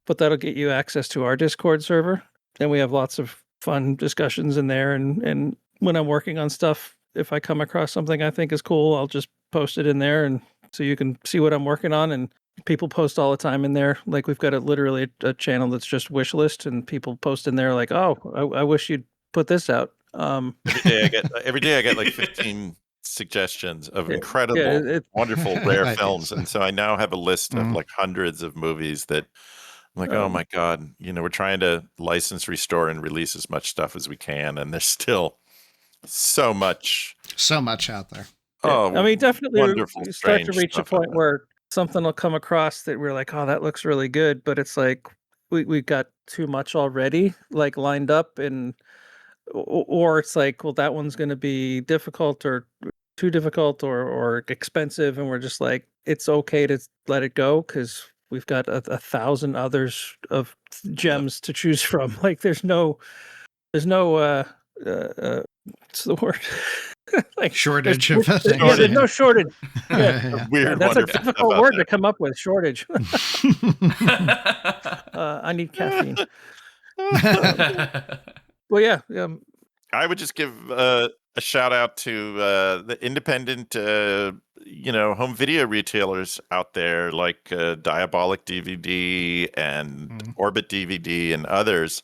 But that'll get you access to our Discord server, and we have lots of fun discussions in there. And when I'm working on stuff, if I come across something I think is cool, I'll just post it in there, and so you can see what I'm working on. And people post all the time in there. Like we've got literally a channel that's just wish list, and people post in there like, "Oh, I wish you'd put this out." Every day I get like 15 suggestions of incredible, wonderful, rare films, and so I now have a list of like hundreds of movies that I'm like, oh my God, we're trying to license, restore, and release as much stuff as we can, and there's still so much out there. Oh, I mean, definitely wonderful, you start to reach a point like where something will come across that we're like, oh, that looks really good, but it's like we got too much already, like lined up, or it's like, well, that one's going to be difficult or too difficult or expensive, and we're just like, it's okay to let it go because we've got a 1,000 others of gems to choose from. Like there's no what's the word? Like shortage of things. Yeah, there's no shortage. Weird, that's a difficult word to come up with. Shortage. I need caffeine. Well, yeah. I would just give a shout out to the independent, home video retailers out there like Diabolic DVD and Orbit DVD and others,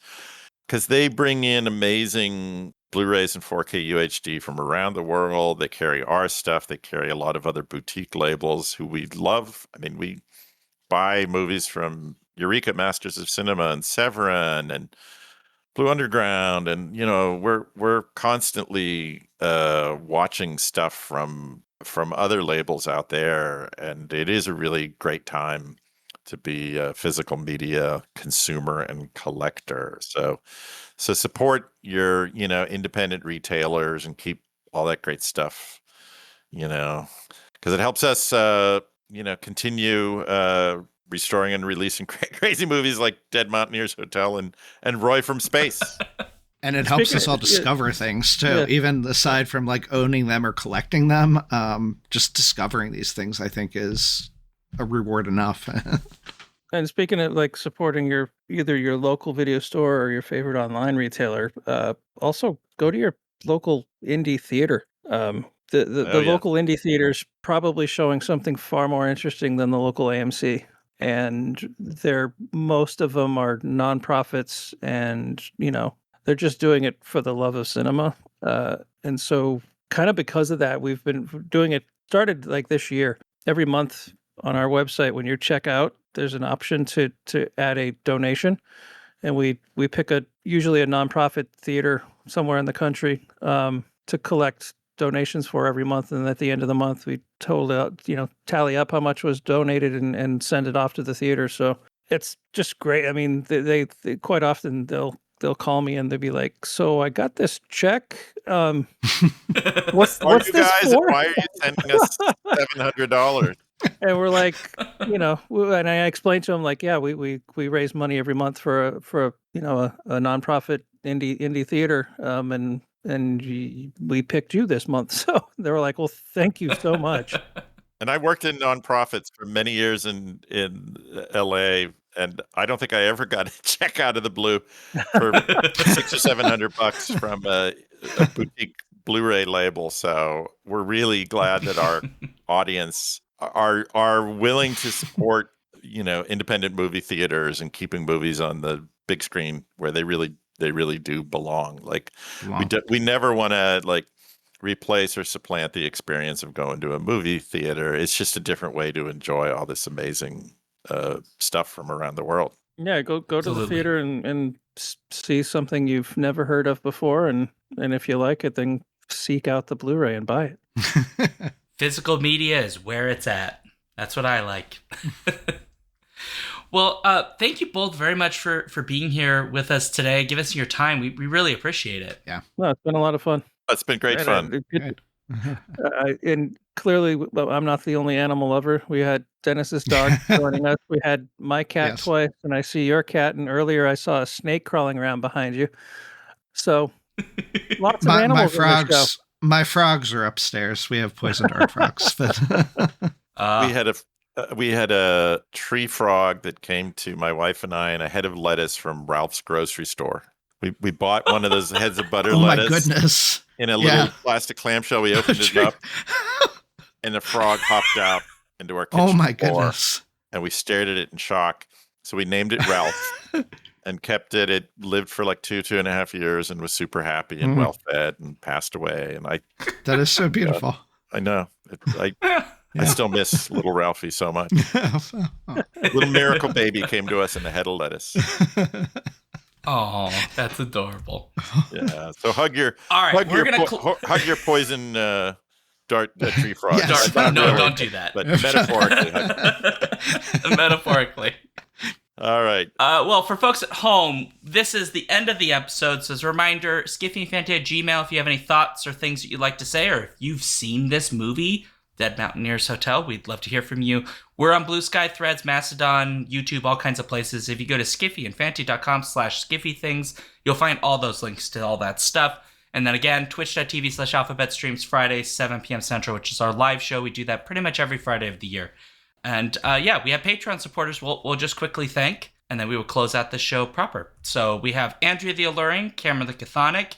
because they bring in amazing Blu-rays and 4K UHD from around the world. They carry our stuff. They carry a lot of other boutique labels who we love. I mean, we buy movies from Eureka Masters of Cinema and Severin and Blue Underground, and we're constantly watching stuff from other labels out there, and it is a really great time to be a physical media consumer and collector. So support your independent retailers and keep all that great stuff, because it helps us continue restoring and releasing crazy movies like Dead Mountaineers Hotel and Roy from Space. And it helps us all discover things too, even aside from like owning them or collecting them. Just discovering these things, I think, is a reward enough. And speaking of like supporting either your local video store or your favorite online retailer, also go to your local indie theater. The local indie theater's probably showing something far more interesting than the local AMC. And most of them are nonprofits, and they're just doing it for the love of cinema. And so kind of because of that, we've been doing it, started like this year. Every month on our website, when you check out, there's an option to add a donation. And we pick usually a nonprofit theater somewhere in the country to collect donations for every month, and at the end of the month, we tally up how much was donated and send it off to the theater. So it's just great. I mean, they quite often they'll call me and they'll be like, "So I got this check. What's Are you this guys? for?" Why are you sending us $700? And we're like, and I explained to him like, yeah, we raise money every month for a nonprofit indie theater, we picked you this month. So they were like, well, thank you so much. And I worked in nonprofits for many years in LA, and I don't think I ever got a check out of the blue for $600 or $700 from a boutique Blu-ray label. So we're really glad that our audience are willing to support, independent movie theaters and keeping movies on the big screen where they really do belong. Like we never want to replace or supplant the experience of going to a movie theater. It's just a different way to enjoy all this amazing stuff from around the world. Yeah, go to the theater and see something you've never heard of before, and if you like it, then seek out the Blu-ray and buy it. Physical media is where it's at. That's what I like. Well, thank you both very much for being here with us today. Give us your time. We really appreciate it. Yeah. No, it's been a lot of fun. It's been great fun. And clearly, I'm not the only animal lover. We had Dennis's dog joining us. We had my cat twice, and I see your cat. And earlier, I saw a snake crawling around behind you. So, lots of animals. My frogs are upstairs. We have poison dart frogs, but we had a tree frog that came to my wife and I in a head of lettuce from Ralph's grocery store. We bought one of those heads of butter lettuce. Oh my goodness! In a little plastic clamshell. We opened it up, and the frog hopped out into our kitchen. Oh my floor, goodness! And we stared at it in shock. So we named it Ralph and kept it. It lived for like 2.5 years and was super happy and well fed and passed away. And that is so beautiful. I know. I still miss little Ralphie so much. Little miracle baby came to us in a head of lettuce. Oh, that's adorable. Yeah. So hug your hug your poison dart tree frog. Yes. No, don't do that. But metaphorically. Metaphorically. All right. Well, for folks at home, this is the end of the episode. So as a reminder, skiffyandfanty at Gmail if you have any thoughts or things that you'd like to say, or if you've seen this movie, Dead Mountaineers Hotel, we'd love to hear from you. We're on Blue Sky, Threads, Mastodon, YouTube, all kinds of places. If you go to skiffyandfanty.com/skiffythings, you'll find all those links to all that stuff. And then again, twitch.tv/alphabet streams Fridays, 7 p.m. Central, which is our live show. We do that pretty much every Friday of the year. And we have Patreon supporters we'll just quickly thank, and then we will close out the show proper. So we have Andrea the Alluring, Cameron the Chthonic,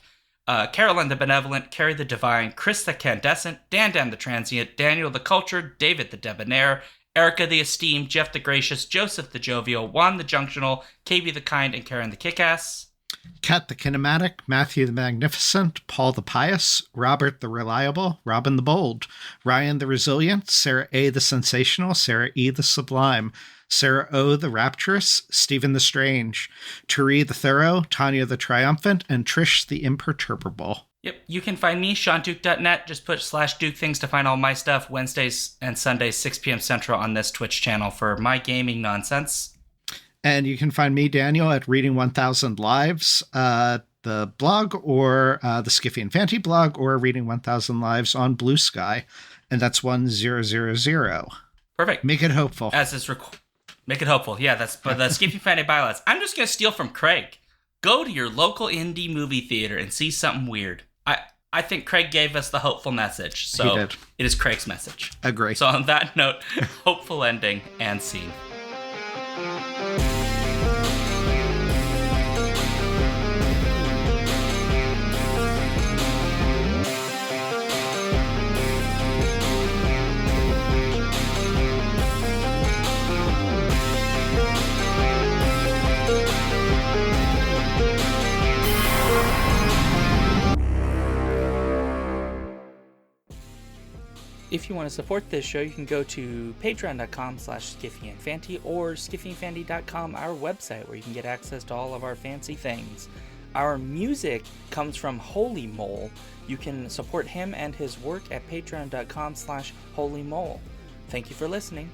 Carolyn the Benevolent, Carrie the Divine, Chris the Candescent, Dan the Transient, Daniel the Cultured, David the Debonair, Erica the Esteemed, Jeff the Gracious, Joseph the Jovial, Juan the Junctional, KB the Kind, and Karen the Kickass. Kat the Kinematic, Matthew the Magnificent, Paul the Pious, Robert the Reliable, Robin the Bold, Ryan the Resilient, Sarah A. the Sensational, Sarah E. the Sublime, Sarah O. the Rapturous, Stephen the Strange, Turi the Thorough, Tanya the Triumphant, and Trish the Imperturbable. Yep, you can find me, SeanDuke.net. Just put /Duke things to find all my stuff. Wednesdays and Sundays, 6 p.m. Central on this Twitch channel for my gaming nonsense. And you can find me, Daniel, at Reading 1000 Lives, the blog, or the Skiffy and Fanty blog, or Reading 1000 Lives on Blue Sky. And that's 1000. Perfect. Make it hopeful. Make it hopeful. Yeah, that's but the Skiffy Fanty bylaws. I'm just going to steal from Craig. Go to your local indie movie theater and see something weird. I think Craig gave us the hopeful message. So he did. It is Craig's message. Agree. So on that note, hopeful ending and scene. If you want to support this show, you can go to patreon.com/skiffyandfanty or skiffyandfanty.com, our website, where you can get access to all of our fancy things. Our music comes from Holy Mole. You can support him and his work at patreon.com/holymole. Thank you for listening.